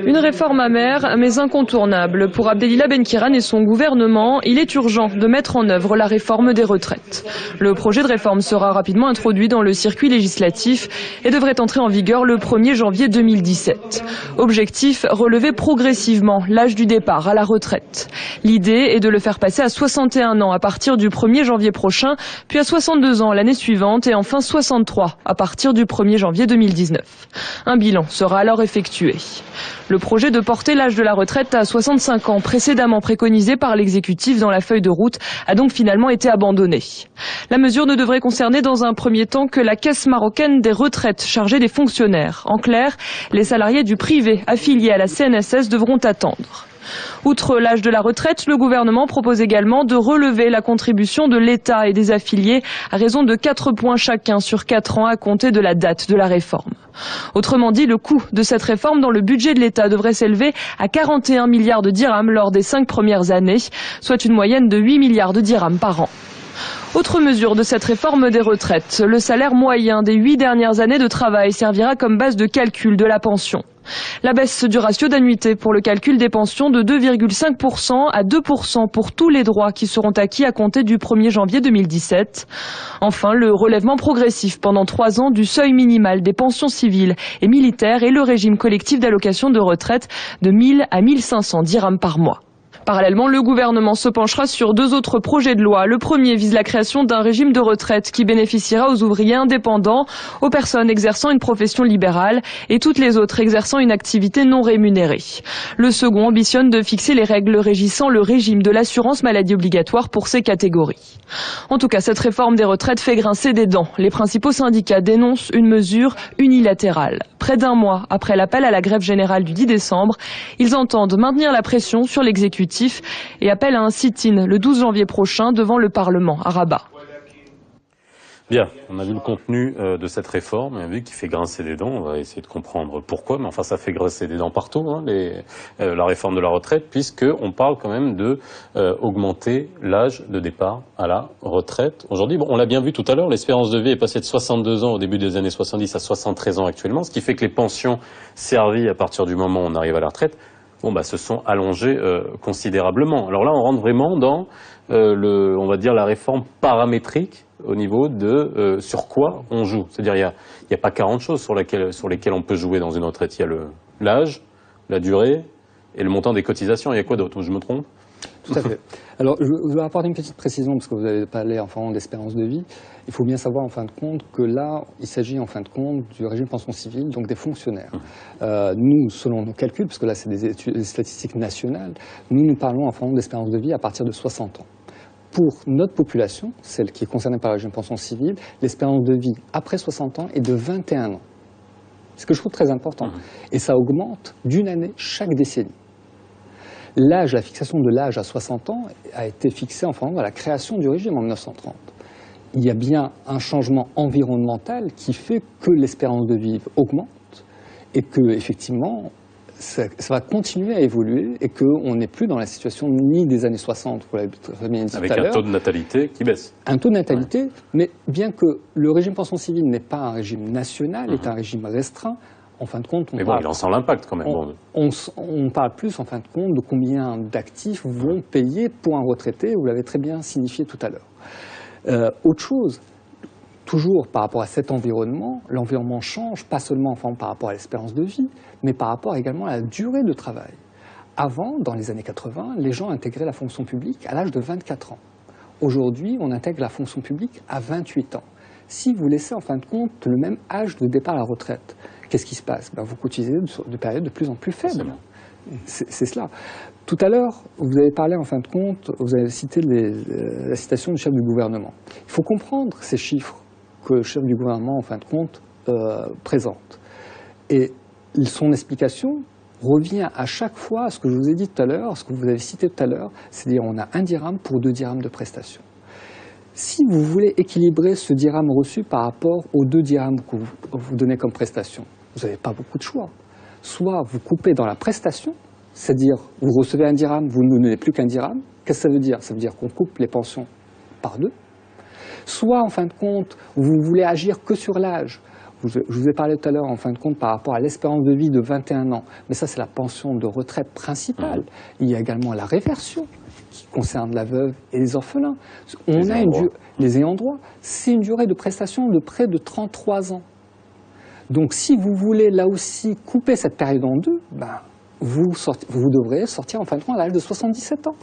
Une réforme amère, mais incontournable. Pour Abdelillah Benkiran et son gouvernement, il est urgent de mettre en œuvre la réforme des retraites. Le projet de réforme sera rapidement introduit dans le circuit législatif et devrait entrer en vigueur le 1er janvier 2017. Objectif, relever progressivement l'âge du départ à la retraite. L'idée est de le faire passer à 61 ans à partir du 1er janvier prochain, puis à 62 ans l'année suivante et enfin 63 à partir du 1er janvier 2019. Un bilan sera alors effectué. Le projet de porter l'âge de la retraite à 65 ans, précédemment préconisé par l'exécutif dans la feuille de route, a donc finalement été abandonné. La mesure ne devrait concerner dans un premier temps que la Caisse marocaine des retraites chargée des fonctionnaires. En clair, les salariés du privé affiliés à la CNSS devront attendre. Outre l'âge de la retraite, le gouvernement propose également de relever la contribution de l'État et des affiliés à raison de 4 points chacun sur 4 ans à compter de la date de la réforme. Autrement dit, le coût de cette réforme dans le budget de l'État devrait s'élever à 41 milliards de dirhams lors des 5 premières années, soit une moyenne de 8 milliards de dirhams par an. Autre mesure de cette réforme des retraites, le salaire moyen des 8 dernières années de travail servira comme base de calcul de la pension. La baisse du ratio d'annuité pour le calcul des pensions de 2,5% à 2% pour tous les droits qui seront acquis à compter du 1er janvier 2017. Enfin, le relèvement progressif pendant 3 ans du seuil minimal des pensions civiles et militaires et le régime collectif d'allocation de retraite de 1000 à 1500 dirhams par mois. Parallèlement, le gouvernement se penchera sur 2 autres projets de loi. Le premier vise la création d'un régime de retraite qui bénéficiera aux ouvriers indépendants, aux personnes exerçant une profession libérale et toutes les autres exerçant une activité non rémunérée. Le second ambitionne de fixer les règles régissant le régime de l'assurance maladie obligatoire pour ces catégories. En tout cas, cette réforme des retraites fait grincer des dents. Les principaux syndicats dénoncent une mesure unilatérale. Près d'un mois après l'appel à la grève générale du 10 décembre, ils entendent maintenir la pression sur l'exécutif et appellent à un sit-in le 12 janvier prochain devant le Parlement à Rabat. Bien, on a vu le contenu de cette réforme, on a vu qu'il fait grincer des dents, on va essayer de comprendre pourquoi, mais enfin ça fait grincer des dents partout, hein, la réforme de la retraite, puisqu'on parle quand même de augmenter l'âge de départ à la retraite. Aujourd'hui, bon, on l'a bien vu tout à l'heure, l'espérance de vie est passée de 62 ans au début des années 70 à 73 ans actuellement, ce qui fait que les pensions servies à partir du moment où on arrive à la retraite, bon, bah, se sont allongées considérablement. Alors là, on rentre vraiment dans on va dire la réforme paramétrique au niveau de sur quoi on joue. C'est-à-dire, il n'y a pas 40 choses sur lesquelles on peut jouer dans une retraite. Il y a l'âge, la durée et le montant des cotisations. Il y a quoi d'autre? Je me trompe? Tout à fait. Alors, je vais apporter une petite précision, parce que vous avez parlé enfin d'espérance de vie. Il faut bien savoir, en fin de compte, que là, il s'agit, en fin de compte, du régime pension civile, donc des fonctionnaires. Nous, selon nos calculs, parce que là, c'est des statistiques nationales, nous parlons, en fin d'espérance de vie à partir de 60 ans. Pour notre population, celle qui est concernée par le régime pension civile, l'espérance de vie après 60 ans est de 21 ans. Ce que je trouve très important. Et ça augmente d'une année chaque décennie. L'âge, la fixation de l'âge à 60 ans a été fixée en à la création du régime en 1930. Il y a bien un changement environnemental qui fait que l'espérance de vie augmente et que, effectivement, ça va continuer à évoluer et qu'on n'est plus dans la situation ni des années 60, vous l'avez très bien dit tout à l'heure. Avec un taux de natalité qui baisse. Un taux de natalité, mais bien que le régime pension civile n'est pas un régime national, est un régime restreint, en fin de compte, il en sent l'impact quand même. On parle plus, en fin de compte, de combien d'actifs vont payer pour un retraité, vous l'avez très bien signifié tout à l'heure. Autre chose, toujours par rapport à cet environnement, l'environnement change, pas seulement par rapport à l'espérance de vie, mais par rapport également à la durée de travail. Avant, dans les années 80, les gens intégraient la fonction publique à l'âge de 24 ans. Aujourd'hui, on intègre la fonction publique à 28 ans. Si vous laissez, en fin de compte, le même âge de départ à la retraite, qu'est-ce qui se passe? Vous cotisez de périodes de plus en plus faibles. C'est cela. Tout à l'heure, vous avez parlé, en fin de compte, vous avez cité la citation du chef du gouvernement. Il faut comprendre ces chiffres que le chef du gouvernement, en fin de compte, présente. Et son explication revient à chaque fois à ce que je vous ai dit tout à l'heure, ce que vous avez cité tout à l'heure, c'est-à-dire on a 1 dirham pour 2 dirhams de prestation. Si vous voulez équilibrer ce dirham reçu par rapport aux 2 dirhams que vous donnez comme prestation, vous n'avez pas beaucoup de choix. Soit vous coupez dans la prestation, c'est-à-dire vous recevez 1 dirham, vous ne nous donnez plus qu'1 dirham. Qu'est-ce que ça veut dire? Ça veut dire qu'on coupe les pensions par 2. Soit, en fin de compte, vous voulez agir que sur l'âge. Je vous ai parlé tout à l'heure, en fin de compte, par rapport à l'espérance de vie de 21 ans. Mais ça, c'est la pension de retraite principale. Il y a également la réversion qui concerne la veuve et les orphelins. On a les ayants droit. C'est une durée de prestation de près de 33 ans. Donc, si vous voulez, là aussi, couper cette période en 2, vous devrez sortir, en fin de compte, à l'âge de 77 ans.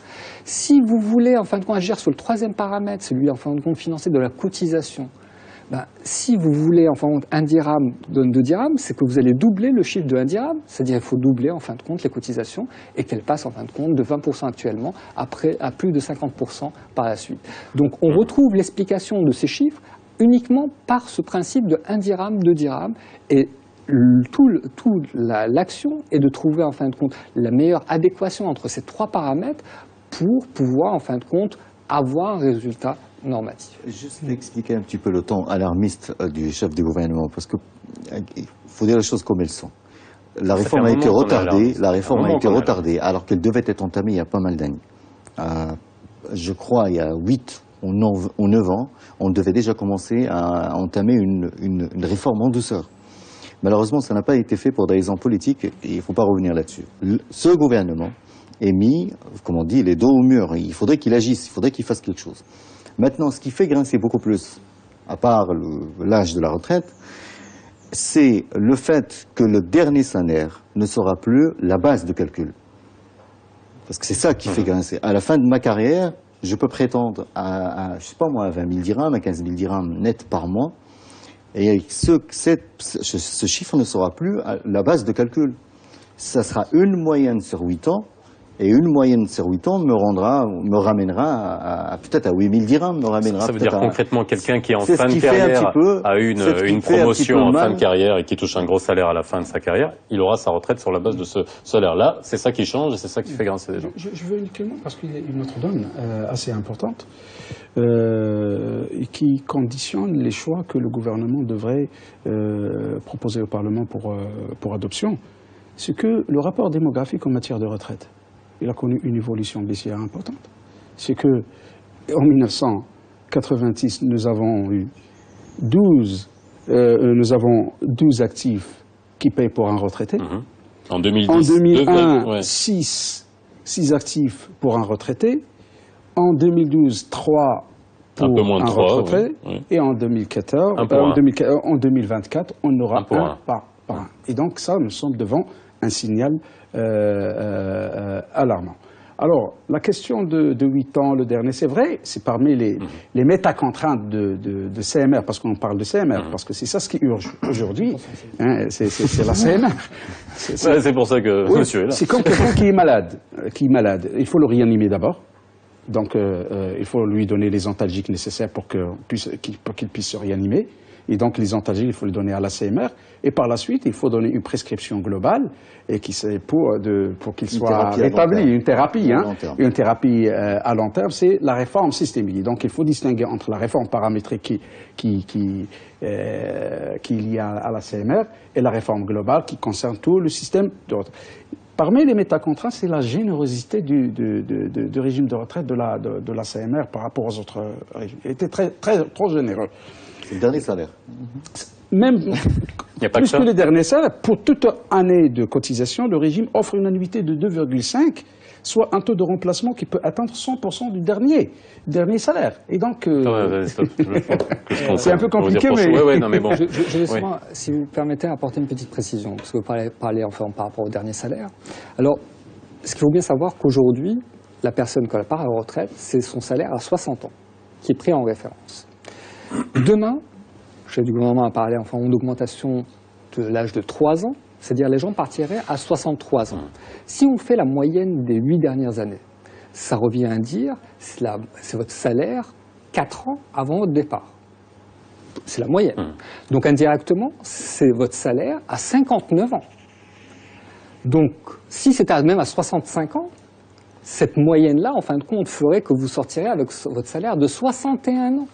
Si vous voulez, en fin de compte, agir sur le 3e paramètre, celui, en fin de compte, financier de la cotisation, si vous voulez, en fin de compte, 1 dirham donne 2 dirhams, c'est que vous allez doubler le chiffre de 1 dirham, c'est-à-dire qu'il faut doubler, en fin de compte, les cotisations et qu'elles passent, en fin de compte, de 20% actuellement à plus de 50% par la suite. Donc, on retrouve l'explication de ces chiffres uniquement par ce principe de 1 dirham, 2 dirhams et l'action est de trouver, en fin de compte, la meilleure adéquation entre ces 3 paramètres pour pouvoir, en fin de compte, avoir un résultat normatif. Juste expliquer un petit peu le ton alarmiste du chef du gouvernement, parce qu'il faut dire les choses comme elles sont. La réforme a été retardée, alors qu'elle devait être entamée il y a pas mal d'années. Je crois il y a 8 ou 9 ans, on devait déjà commencer à entamer une réforme en douceur. Malheureusement, ça n'a pas été fait pour des raisons politiques, et il ne faut pas revenir là-dessus. Ce gouvernement est mis, comme on dit, les dos au mur. Il faudrait qu'il agisse, il faudrait qu'il fasse quelque chose. Maintenant, ce qui fait grincer beaucoup plus, à part l'âge de la retraite, c'est le fait que le dernier salaire ne sera plus la base de calcul. Parce que c'est ça qui fait grincer. À la fin de ma carrière, je peux prétendre à je sais pas moi, à 20 000 dirhams, à 15 000 dirhams net par mois. Et ce chiffre ne sera plus la base de calcul. Ça sera une moyenne sur 8 ans. Et une moyenne sur 8 ans me ramènera peut-être à 8 000 dirhams. Ça veut dire concrètement quelqu'un qui est en fin de carrière a eu une promotion en fin de carrière et qui touche un gros salaire à la fin de sa carrière, il aura sa retraite sur la base de ce salaire-là. C'est ça qui change et c'est ça qui fait grincer les gens. Je veux uniquement parce qu'il y a une autre donne assez importante qui conditionne les choix que le gouvernement devrait proposer au Parlement pour adoption. C'est que le rapport démographique en matière de retraite, il a connu une évolution baissière importante. C'est que en 1986, nous avons eu 12 actifs qui payent pour un retraité. En 2010, en 2001, 6 actifs pour un retraité. En 2012, 3 pour un peu moins de 3, retraité. Oui. Et en 2024, on aura un par un. Et donc ça, nous sommes devant un signal alarmant. Alors, la question de 8 ans, le dernier, c'est vrai, c'est parmi les métacontraintes de CMR, parce qu'on parle de CMR, parce que c'est ça ce qui urge aujourd'hui, hein, c'est la CMR. C'est pour ça que monsieur est là. C'est comme quelqu'un qui est malade. Il faut le réanimer d'abord. Donc, il faut lui donner les antalgiques nécessaires pour qu'il puisse se réanimer. Et donc, les antalgiques, il faut les donner à la CMR. Et par la suite, il faut donner une prescription globale et pour qu'il soit rétabli. Une thérapie, une thérapie à long terme, c'est la réforme systémique. Donc, il faut distinguer entre la réforme paramétrique qu'il y a à la CMR et la réforme globale qui concerne tout le système de retraite. Parmi les métacontraintes, c'est la générosité du régime de retraite de la CMR par rapport aux autres régimes. Il était trop généreux. C'est le dernier salaire. Même plus que les derniers salaires, pour toute année de cotisation, le régime offre une annuité de 2,5, soit un taux de remplacement qui peut atteindre 100% du dernier salaire. Et donc, c'est un peu compliqué, mais bon. Si vous permettez, apporter une petite précision, parce que vous parlez enfin par rapport au dernier salaire. Alors, ce qu'il faut bien savoir qu'aujourd'hui, la personne, quand elle part à la retraite, c'est son salaire à 60 ans, qui est pris en référence. Demain, le chef du gouvernement a parlé d'augmentation de l'âge de 3 ans, c'est-à-dire les gens partiraient à 63 ans. Si on fait la moyenne des 8 dernières années, ça revient à dire c'est votre salaire 4 ans avant votre départ. C'est la moyenne. Donc indirectement, c'est votre salaire à 59 ans. Donc, si c'était même à 65 ans, cette moyenne-là, en fin de compte, ferait que vous sortirez avec votre salaire de 61 ans.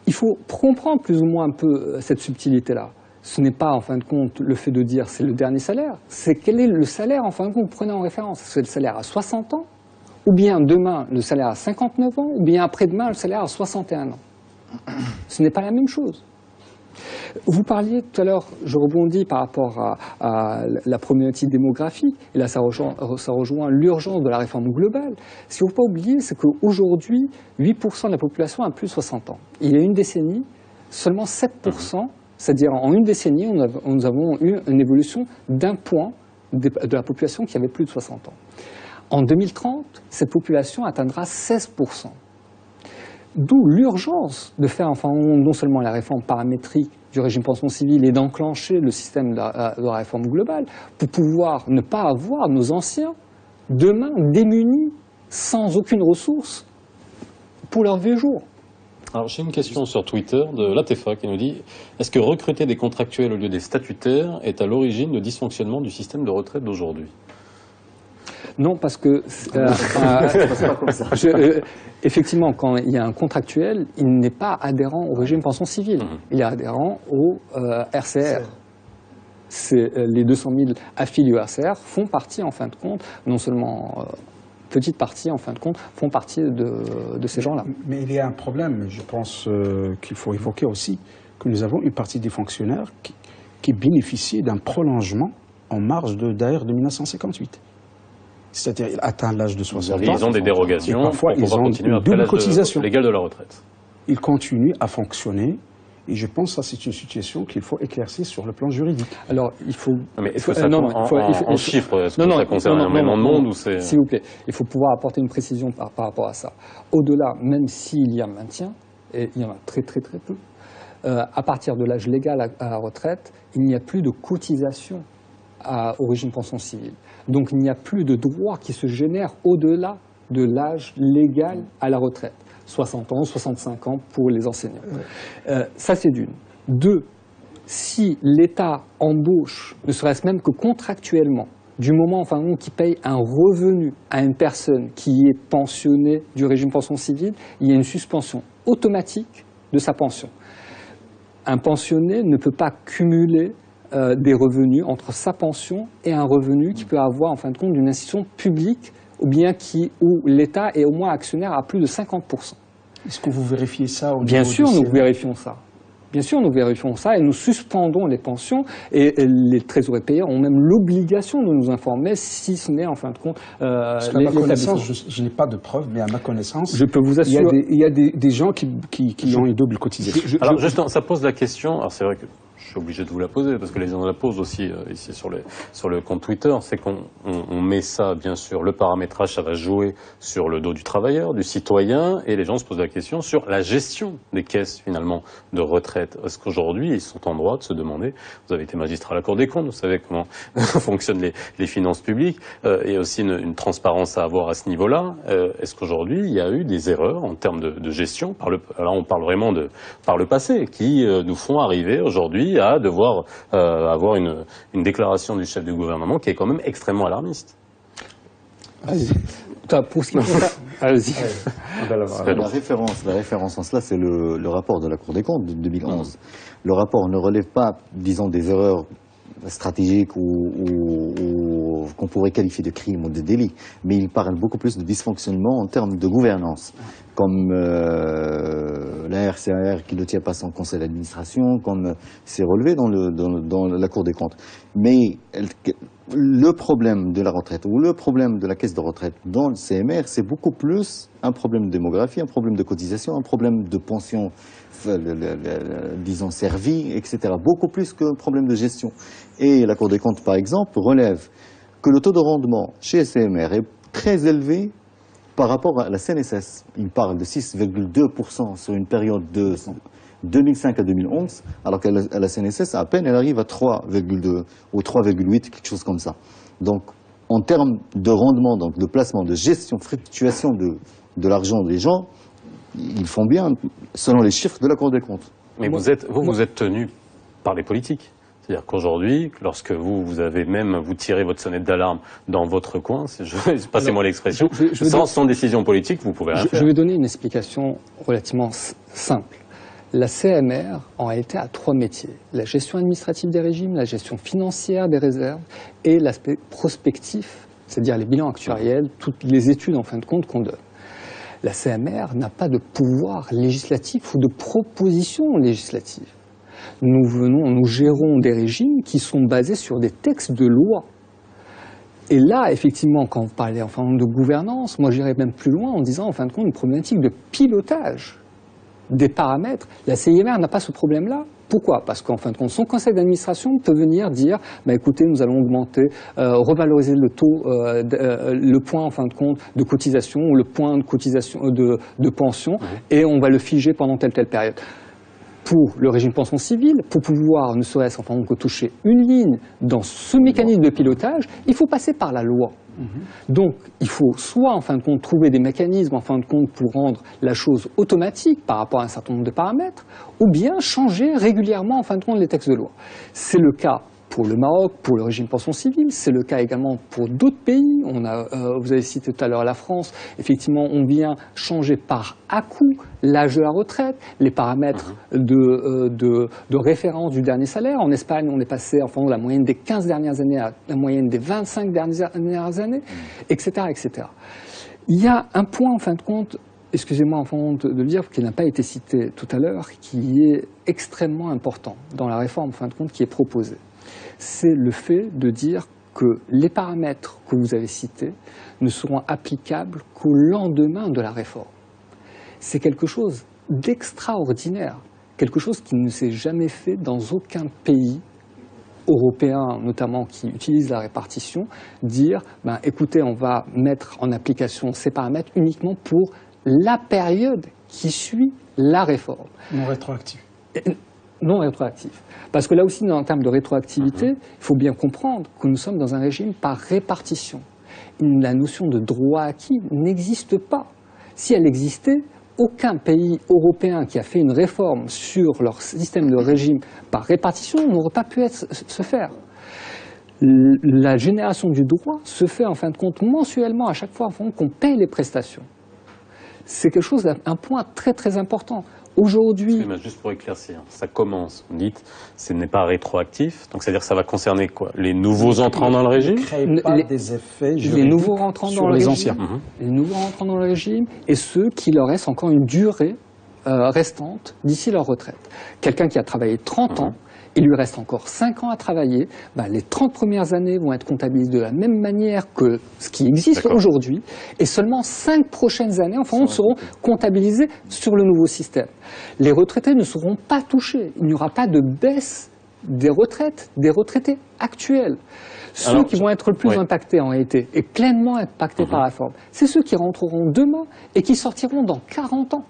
Il faut comprendre plus ou moins un peu cette subtilité-là. Ce n'est pas, en fin de compte, le fait de dire c'est le dernier salaire, c'est quel est le salaire, en fin de compte, vous prenez en référence. C'est le salaire à 60 ans, ou bien demain, le salaire à 59 ans, ou bien après-demain, le salaire à 61 ans. Ce n'est pas la même chose. Vous parliez tout à l'heure, je rebondis par rapport à la problématique démographique, et là ça rejoint l'urgence de la réforme globale. Ce qu'il ne faut pas oublier, c'est qu'aujourd'hui, 8% de la population a plus de 60 ans. Il y a une décennie, seulement 7%, c'est-à-dire en une décennie, nous avons eu une évolution d'un point de la population qui avait plus de 60 ans. En 2030, cette population atteindra 16%. D'où l'urgence de faire enfin non seulement la réforme paramétrique du régime pension civile et d'enclencher le système de la réforme globale pour pouvoir ne pas avoir nos anciens demain démunis sans aucune ressource pour leur vieux jour. Alors j'ai une question sur Twitter de Latefa qui nous dit « Est-ce que recruter des contractuels au lieu des statutaires est à l'origine du dysfonctionnement du système de retraite d'aujourd'hui ?» Non, parce que effectivement, quand il y a un contractuel, il n'est pas adhérent au régime pension civile. Il est adhérent au RCR. Les 200 000 affiliés au RCR font partie, en fin de compte, non seulement petite partie, en fin de compte, font partie de ces gens-là. Mais il y a un problème, je pense, qu'il faut évoquer aussi, que nous avons une partie des fonctionnaires qui bénéficient d'un prolongement en marge d'AR de 1958. C'est-à-dire qu'ils atteignent l'âge de 60 ans. Ils ont des dérogations, parfois ils ont continuer une après double l'âge cotisation légal de la retraite. Ils continuent à fonctionner. Et je pense que c'est une situation qu'il faut éclaircir sur le plan juridique. Alors, il faut... Mais est-ce que ça en chiffres, est-ce que ça concerne énormément de monde ou c'est... S'il vous plaît, il faut pouvoir apporter une précision par rapport à ça. Au-delà, même s'il y a maintien, et il y en a très très très peu, à partir de l'âge légal à la retraite, il n'y a plus de cotisation au régime pension civile. Donc il n'y a plus de droits qui se génèrent au-delà de l'âge légal à la retraite. 60 ans, 65 ans pour les enseignants. Ça c'est d'une. Deux, si l'État embauche, ne serait-ce même que contractuellement, du moment enfin, qu'il paye un revenu à une personne qui est pensionnée du régime pension civile, il y a une suspension automatique de sa pension. Un pensionné ne peut pas cumuler des revenus entre sa pension et un revenu qu'il peut avoir en fin de compte d'une institution publique ou bien où l'État est au moins actionnaire à plus de 50%. Est-ce que vous vérifiez ça au niveau Bien sûr, nous vérifions ça. Bien sûr, nous vérifions ça et nous suspendons les pensions et les trésoriers payeurs ont même l'obligation de nous informer si ce n'est en fin de compte Parce qu'à ma connaissance, je n'ai pas de preuves, mais à ma connaissance, je peux vous assurer, il y a des gens qui ont une double cotisation. Alors justement, ça pose la question, alors c'est vrai que je suis obligé de vous la poser, parce que les gens la posent aussi ici sur le compte Twitter, c'est qu'on met ça, bien sûr, le paramétrage, ça va jouer sur le dos du travailleur, du citoyen, et les gens se posent la question sur la gestion des caisses, finalement, de retraite. Est-ce qu'aujourd'hui, ils sont en droit de se demander, vous avez été magistrat à la Cour des comptes, vous savez comment fonctionnent les finances publiques, il y a aussi une transparence à avoir à ce niveau-là. Est-ce qu'aujourd'hui, il y a eu des erreurs en termes de gestion, là on parle vraiment par le passé, qui nous font arriver aujourd'hui à devoir avoir une déclaration du chef du gouvernement qui est quand même extrêmement alarmiste. Pour ce qui allez-y. La référence en cela, c'est le rapport de la Cour des comptes de 2011. Le rapport ne relève pas, disons, des erreurs stratégiques ou qu'on pourrait qualifier de crimes ou de délits, mais il parle beaucoup plus de dysfonctionnement en termes de gouvernance, comme la RCR qui ne tient pas son conseil d'administration, comme c'est relevé dans la Cour des comptes. Mais le problème de la retraite ou le problème de la caisse de retraite dans le CMR, c'est beaucoup plus un problème de démographie, un problème de cotisation, un problème de pension, disons, servie, etc. Beaucoup plus qu'un problème de gestion. Et la Cour des comptes, par exemple, relève que le taux de rendement chez CMR est très élevé par rapport à la CNSS. Il parle de 6,2% sur une période de 2005 à 2011, alors qu'à la CNSS, à peine, elle arrive à 3,2 ou 3,8, quelque chose comme ça. Donc, en termes de rendement, donc de placement, de gestion, fluctuation de l'argent des gens, ils font bien, selon les chiffres de la Cour des comptes. Mais vous êtes tenu par les politiques. C'est-à-dire qu'aujourd'hui, lorsque vous tirez votre sonnette d'alarme dans votre coin, passez-moi l'expression, sans décision politique, vous pouvez rien faire. Je vais donner une explication relativement simple. La CMR, en réalité, a 3 métiers. La gestion administrative des régimes, la gestion financière des réserves et l'aspect prospectif, c'est-à-dire les bilans actuariels, toutes les études, en fin de compte, qu'on donne. La CMR n'a pas de pouvoir législatif ou de proposition législative. Nous gérons des régimes qui sont basés sur des textes de loi. Et là, effectivement, quand vous parlez en fin de gouvernance, moi j'irais même plus loin en disant, en fin de compte, une problématique de pilotage des paramètres. La CIMR n'a pas ce problème-là. Pourquoi? Parce qu'en fin de compte, son conseil d'administration peut venir dire, écoutez, nous allons augmenter, revaloriser le taux, le point en fin de compte de cotisation ou le point de cotisation de pension, et on va le figer pendant telle période. Pour le régime pension civile, pour pouvoir ne serait-ce enfin que toucher une ligne dans ce mécanisme de pilotage, il faut passer par la loi. Donc, il faut soit, en fin de compte, trouver des mécanismes, en fin de compte, pour rendre la chose automatique par rapport à un certain nombre de paramètres, ou bien changer régulièrement, en fin de compte, les textes de loi. C'est le cas pour le Maroc, pour le régime pension civile, c'est le cas également pour d'autres pays. Vous avez cité tout à l'heure la France. Effectivement, on vient changer par à-coup l'âge de la retraite, les paramètres de référence du dernier salaire. En Espagne, on est passé enfin, de la moyenne des 15 dernières années à la moyenne des 25 dernières années, etc., etc. Il y a un point, en fin de compte, excusez-moi enfin de le dire, qui n'a pas été cité tout à l'heure, qui est extrêmement important dans la réforme, en fin de compte, qui est proposée. C'est le fait de dire que les paramètres que vous avez cités ne seront applicables qu'au lendemain de la réforme. C'est quelque chose d'extraordinaire, quelque chose qui ne s'est jamais fait dans aucun pays européen, notamment qui utilise la répartition, dire écoutez, on va mettre en application ces paramètres uniquement pour la période qui suit la réforme. Non rétroactif. Non rétroactif. Parce que là aussi, en termes de rétroactivité, il faut bien comprendre que nous sommes dans un régime par répartition. La notion de droit acquis n'existe pas. Si elle existait, aucun pays européen qui a fait une réforme sur leur système de régime par répartition n'aurait pas pu se faire. La génération du droit se fait en fin de compte mensuellement à chaque fois qu'on paye les prestations. C'est quelque chose, un point très très important. Aujourd'hui... Juste pour éclaircir, ça commence, vous dites, ce n'est pas rétroactif, donc c'est-à-dire que ça va concerner quoi? Les nouveaux entrants dans le régime? Des effets les nouveaux rentrants dans le régime, anciens. Les nouveaux rentrants dans le régime et ceux qui leur restent encore une durée restante d'ici leur retraite. Quelqu'un qui a travaillé 30 ans, il lui reste encore 5 ans à travailler, les 30 premières années vont être comptabilisées de la même manière que ce qui existe aujourd'hui, et seulement 5 prochaines années, seront comptabilisées sur le nouveau système. Les retraités ne seront pas touchés, il n'y aura pas de baisse des retraites, des retraités actuels. Ceux qui vont être le plus impactés en réalité, et pleinement impactés par la réforme, c'est ceux qui rentreront demain et qui sortiront dans 40 ans.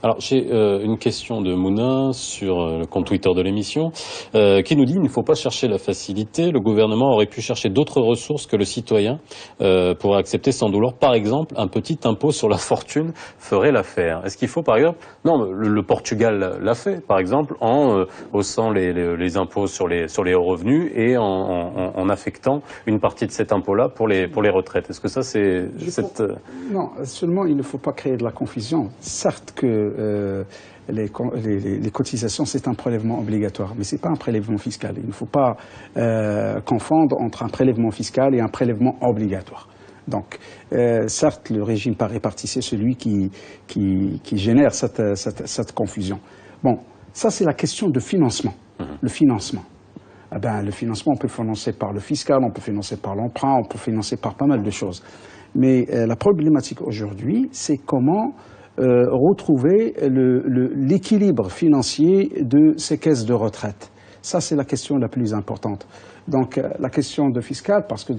Alors, j'ai une question de Mouna sur le compte Twitter de l'émission qui nous dit « Il ne faut pas chercher la facilité. Le gouvernement aurait pu chercher d'autres ressources que le citoyen pourrait accepter sans douleur. Par exemple, un petit impôt sur la fortune ferait l'affaire. » Est-ce qu'il faut, par exemple... Non, le Portugal l'a fait, par exemple, en haussant les impôts sur les hauts revenus et en affectant une partie de cet impôt-là pour les retraites. Est-ce que ça, c'est... Non, seulement il ne faut pas créer de la confusion. Certes que les cotisations, c'est un prélèvement obligatoire, mais ce n'est pas un prélèvement fiscal. Il ne faut pas confondre entre un prélèvement fiscal et un prélèvement obligatoire. Donc, certes, le régime par répartition, c'est celui qui génère cette confusion. Bon, ça c'est la question de financement. Le financement. Le financement, on peut financer par le fiscal, on peut financer par l'emprunt, on peut financer par pas mal de choses. Mais la problématique aujourd'hui, c'est comment retrouver l'équilibre financier de ces caisses de retraite. Ça, c'est la question la plus importante. Donc, la question de fiscal, parce que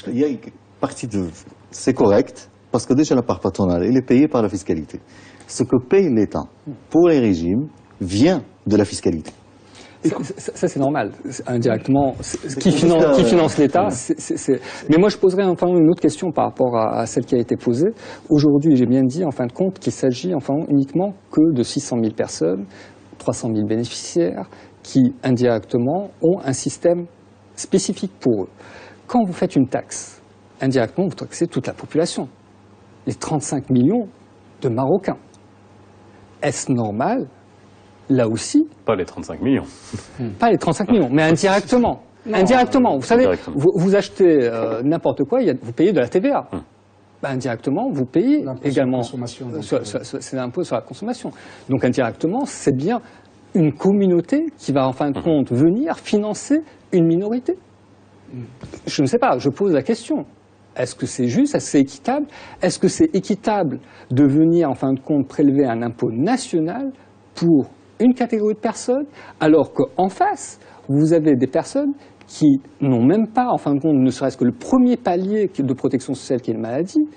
il y a une partie de... C'est correct, parce que déjà la part patronale, elle est payée par la fiscalité. Ce que paye l'État pour les régimes vient de la fiscalité. Ça, c'est normal. Indirectement, qui finance l'État. Mais moi, je poserais enfin une autre question par rapport à celle qui a été posée. Aujourd'hui, j'ai bien dit, en fin de compte, qu'il s'agit uniquement que de 600 000 personnes, 300 000 bénéficiaires, qui, indirectement, ont un système spécifique pour eux. Quand vous faites une taxe, indirectement, vous taxez toute la population. Les 35 millions de Marocains. Est-ce normal, là aussi? Pas les 35 millions. Pas les 35 millions, mais indirectement. Indirectement. Vous savez, vous achetez n'importe quoi, vous payez de la TVA. Indirectement, vous payez également. C'est l'impôt sur la consommation. Donc indirectement, c'est bien une communauté qui va en fin de compte venir financer une minorité. Je ne sais pas, je pose la question. Est-ce que c'est juste? Est-ce que c'est équitable? Est-ce que c'est équitable de venir en fin de compte prélever un impôt national pour une catégorie de personnes, alors qu'en face, vous avez des personnes qui n'ont même pas, en fin de compte, ne serait-ce que le premier palier de protection sociale qui est une maladie,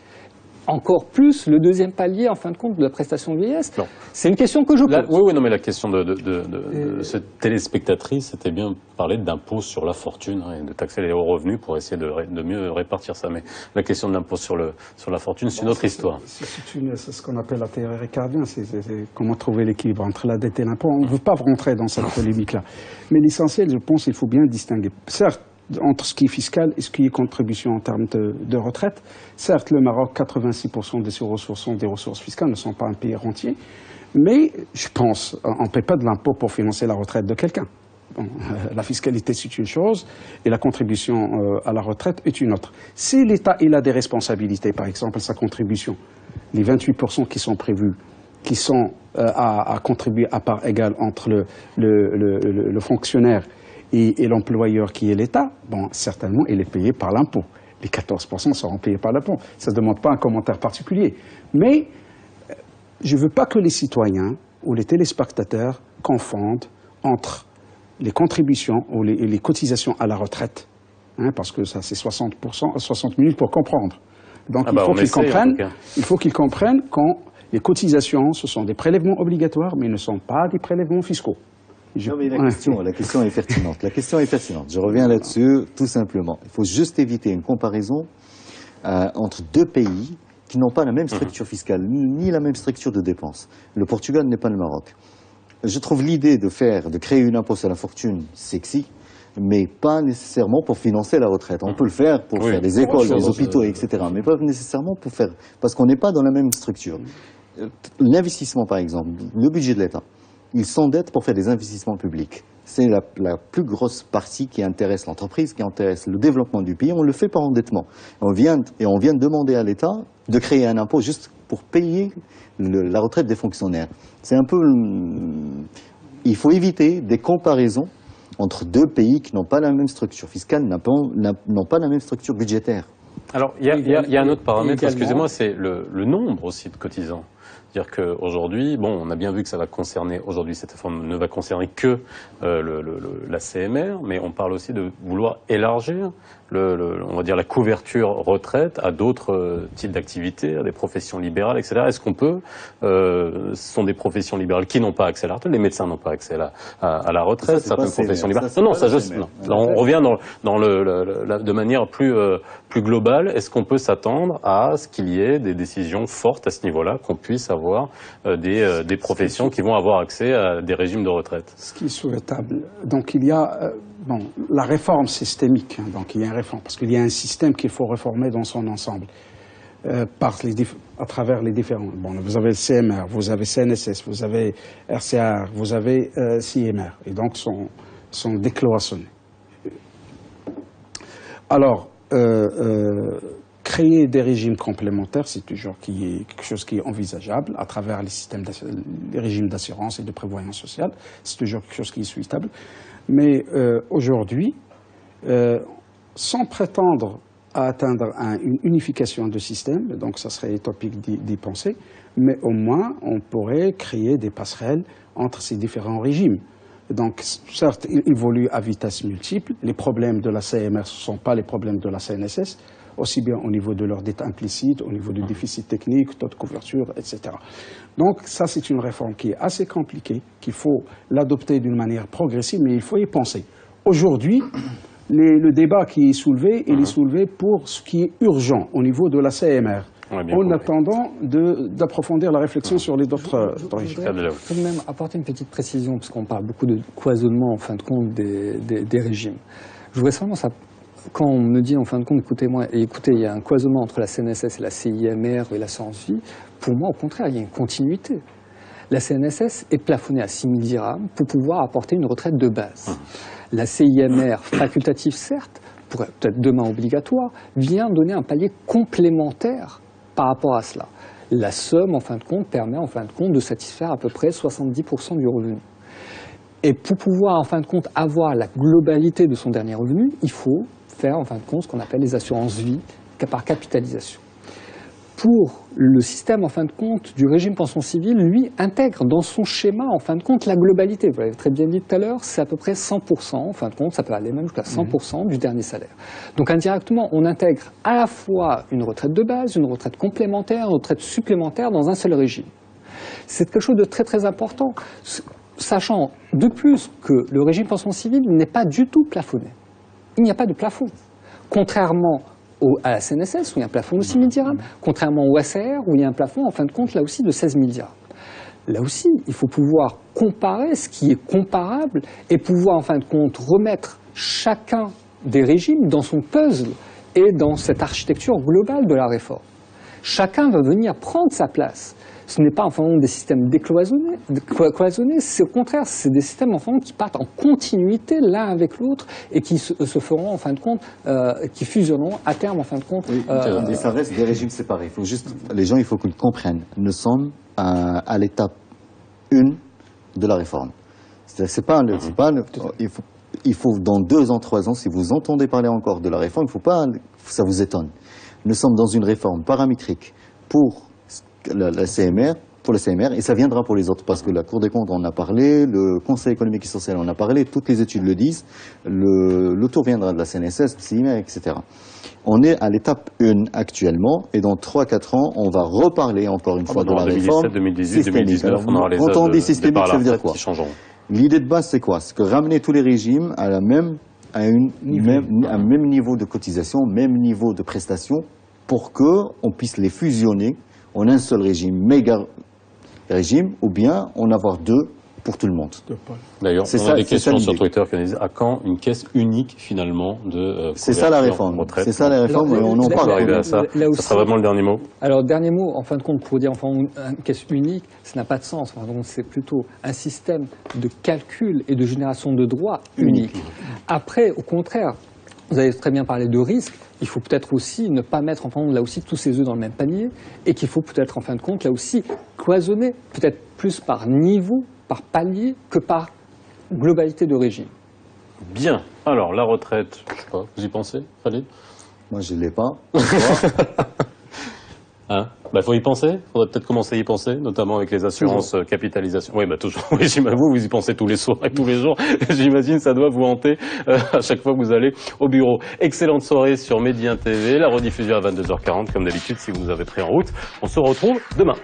encore plus le deuxième palier, en fin de compte, de la prestation de vieillesse. C'est une question que je pose. Oui, non, mais la question de cette téléspectatrice, c'était bien parler d'impôt sur la fortune et de taxer les hauts revenus pour essayer de mieux répartir ça. Mais la question de l'impôt sur la fortune, c'est une autre histoire. C'est ce qu'on appelle la théorie ricardienne, c'est comment trouver l'équilibre entre la dette et l'impôt. On ne veut pas rentrer dans cette polémique-là. Mais l'essentiel, je pense, il faut bien distinguer. Certes, entre ce qui est fiscal et ce qui est contribution en termes de retraite. Certes, le Maroc, 86% de ses ressources sont des ressources fiscales, ne sont pas un pays rentier. Mais je pense, on ne paie pas de l'impôt pour financer la retraite de quelqu'un. Bon, la fiscalité, c'est une chose, et la contribution à la retraite est une autre. Si l'État il a des responsabilités, par exemple sa contribution, les 28% qui sont prévus, qui sont à contribuer à part égale entre le fonctionnaire et l'employeur qui est l'État, bon, certainement, il est payé par l'impôt. Les 14% seront payés par l'impôt. Ça ne demande pas un commentaire particulier. Mais je ne veux pas que les citoyens ou les téléspectateurs confondent entre les contributions ou les cotisations à la retraite, parce que ça c'est 60 minutes pour comprendre. Donc il faut qu'ils comprennent quand les cotisations, ce sont des prélèvements obligatoires, mais ne sont pas des prélèvements fiscaux. Non, mais la question est pertinente. La question est pertinente. Je reviens là-dessus, tout simplement. Il faut juste éviter une comparaison entre deux pays qui n'ont pas la même structure fiscale, ni la même structure de dépenses. Le Portugal n'est pas le Maroc. Je trouve l'idée de créer une impôt sur la fortune sexy, mais pas nécessairement pour financer la retraite. On peut le faire pour faire des écoles, des hôpitaux, etc., mais pas nécessairement pour faire, parce qu'on n'est pas dans la même structure. L'investissement, par exemple, le budget de l'État, ils s'endettent pour faire des investissements publics. C'est la plus grosse partie qui intéresse l'entreprise, qui intéresse le développement du pays. On le fait par endettement. On vient de demander à l'État de créer un impôt juste pour payer la retraite des fonctionnaires. C'est un peu... Il faut éviter des comparaisons entre deux pays qui n'ont pas la même structure fiscale, n'ont pas la même structure budgétaire. Alors, il y a un autre paramètre, excusez-moi, c'est le nombre aussi de cotisants. C'est-à-dire qu'aujourd'hui, bon, on a bien vu que ça va concerner, aujourd'hui cette réforme ne va concerner que la CMR, mais on parle aussi de vouloir élargir on va dire la couverture retraite à d'autres types d'activités, à des professions libérales, etc. Est-ce qu'on peut, ce sont des professions libérales qui n'ont pas accès à la retraite, les médecins n'ont pas accès à la retraite, certaines professions libérales. On revient de manière plus globale. Est-ce qu'on peut s'attendre à ce qu'il y ait des décisions fortes à ce niveau-là, qu'on puisse avoir des professions qui vont avoir accès à des régimes de retraite? Ce qui est souhaitable. Donc il y a la réforme systémique, donc il y a une réforme, parce qu'il y a un système qu'il faut réformer dans son ensemble, à travers les différents. Bon, vous avez le CMR, vous avez CNSS, vous avez RCR, vous avez CMR, et donc sont décloisonnés. Alors, créer des régimes complémentaires, c'est toujours quelque chose qui est envisageable à travers les régimes d'assurance et de prévoyance sociale. C'est toujours quelque chose qui est souhaitable. Mais aujourd'hui, sans prétendre à atteindre une unification de système, donc ça serait utopique d'y penser, mais au moins on pourrait créer des passerelles entre ces différents régimes. Donc certes, ils évoluent à vitesse multiple. Les problèmes de la CMR, ce ne sont pas les problèmes de la CNSS. aussi bien au niveau de leur dette implicite, au niveau du déficit technique, taux de couverture, etc. Donc ça, c'est une réforme qui est assez compliquée, qu'il faut l'adopter d'une manière progressive, mais il faut y penser. Aujourd'hui, le débat qui est soulevé, il est soulevé pour ce qui est urgent au niveau de la CMR, en attendant d'approfondir la réflexion sur les autres régimes. Je voudrais tout de même apporter une petite précision, parce qu'on parle beaucoup de cloisonnement, en fin de compte, des régimes. Je voudrais seulement ça. Quand on me dit, en fin de compte, écoutez, il y a un cloisonnement entre la CNSS et la CIMR et l'assurance vie, pour moi, au contraire, il y a une continuité. La CNSS est plafonnée à 6 000 dirhams pour pouvoir apporter une retraite de base. La CIMR, facultative certes, peut-être demain obligatoire, vient donner un palier complémentaire par rapport à cela. La somme, en fin de compte, permet en fin de compte de satisfaire à peu près 70% du revenu. Et pour pouvoir, en fin de compte, avoir la globalité de son dernier revenu, il faut faire, en fin de compte, ce qu'on appelle les assurances vie par capitalisation. Pour le système, en fin de compte, du régime pension civile, lui, intègre dans son schéma, en fin de compte, la globalité. Vous l'avez très bien dit tout à l'heure, c'est à peu près 100%, en fin de compte, ça peut aller même jusqu'à 100% du dernier salaire. Donc indirectement, on intègre à la fois une retraite de base, une retraite complémentaire, une retraite supplémentaire dans un seul régime. C'est quelque chose de très très important, sachant de plus que le régime pension civile n'est pas du tout plafonné. Il n'y a pas de plafond. Contrairement à la CNSS, où il y a un plafond de 6 000 dirhams, contrairement au SAR, où il y a un plafond, en fin de compte, là aussi, de 16 000 dirhams. Là aussi, il faut pouvoir comparer ce qui est comparable et pouvoir, en fin de compte, remettre chacun des régimes dans son puzzle et dans cette architecture globale de la réforme. Chacun va venir prendre sa place. Ce n'est pas en fin de compte des systèmes cloisonnés, c'est au contraire, c'est des systèmes en fin de compte qui partent en continuité l'un avec l'autre et qui se feront en fin de compte, qui fusionneront à terme en fin de compte. Oui, et ça reste des régimes séparés. Il faut juste, les gens, il faut qu'ils comprennent. Nous sommes à l'étape 1 de la réforme. C'est pas il faut dans 2 ans, 3 ans, si vous entendez parler encore de la réforme, il faut pas, ça vous étonne. Nous sommes dans une réforme paramétrique pour la CMR, et ça viendra pour les autres, parce que la Cour des comptes en a parlé, le Conseil économique et social en a parlé, toutes les études le disent, le tour viendra de la CNSS, de CIMR, etc. On est à l'étape 1 actuellement, et dans 3-4 ans, on va reparler encore une fois de la réforme. 2017, 2018, 2019, on aura les quand on dit systémique, ça veut dire quoi? L'idée L'idée de base, c'est quoi? C'est que ramener tous les régimes à un même niveau de cotisation, même niveau de prestation, pour qu'on puisse les fusionner en un seul régime, méga régime, ou bien en avoir 2 pour tout le monde. D'ailleurs, on a des questions sur Twitter qui disent à quand une caisse unique finalement de c'est ça la réforme. C'est ça la réforme, on en parle. Arriver à ça. Ça sera vraiment le dernier mot. Alors, dernier mot, en fin de compte, pour dire enfin une caisse unique, ça n'a pas de sens. Donc, c'est plutôt un système de calcul et de génération de droits unique. Après, au contraire, vous avez très bien parlé de risque. Il faut peut-être aussi ne pas mettre en fin de compte là aussi tous ses œufs dans le même panier et qu'il faut peut-être en fin de compte là aussi cloisonner, peut-être plus par niveau, par palier que par globalité de régime. Bien. Alors la retraite, je sais pas, vous y pensez, Khalid? Moi je l'ai pas. Hein? Bah, faut y penser. Faudrait peut-être commencer à y penser, notamment avec les assurances capitalisation. Oui, bah, toujours. Oui, j'imagine, vous y pensez tous les soirs et tous les jours. J'imagine, ça doit vous hanter, à chaque fois que vous allez au bureau. Excellente soirée sur Média TV. La rediffusion à 22h40, comme d'habitude, si vous nous avez pris en route. On se retrouve demain.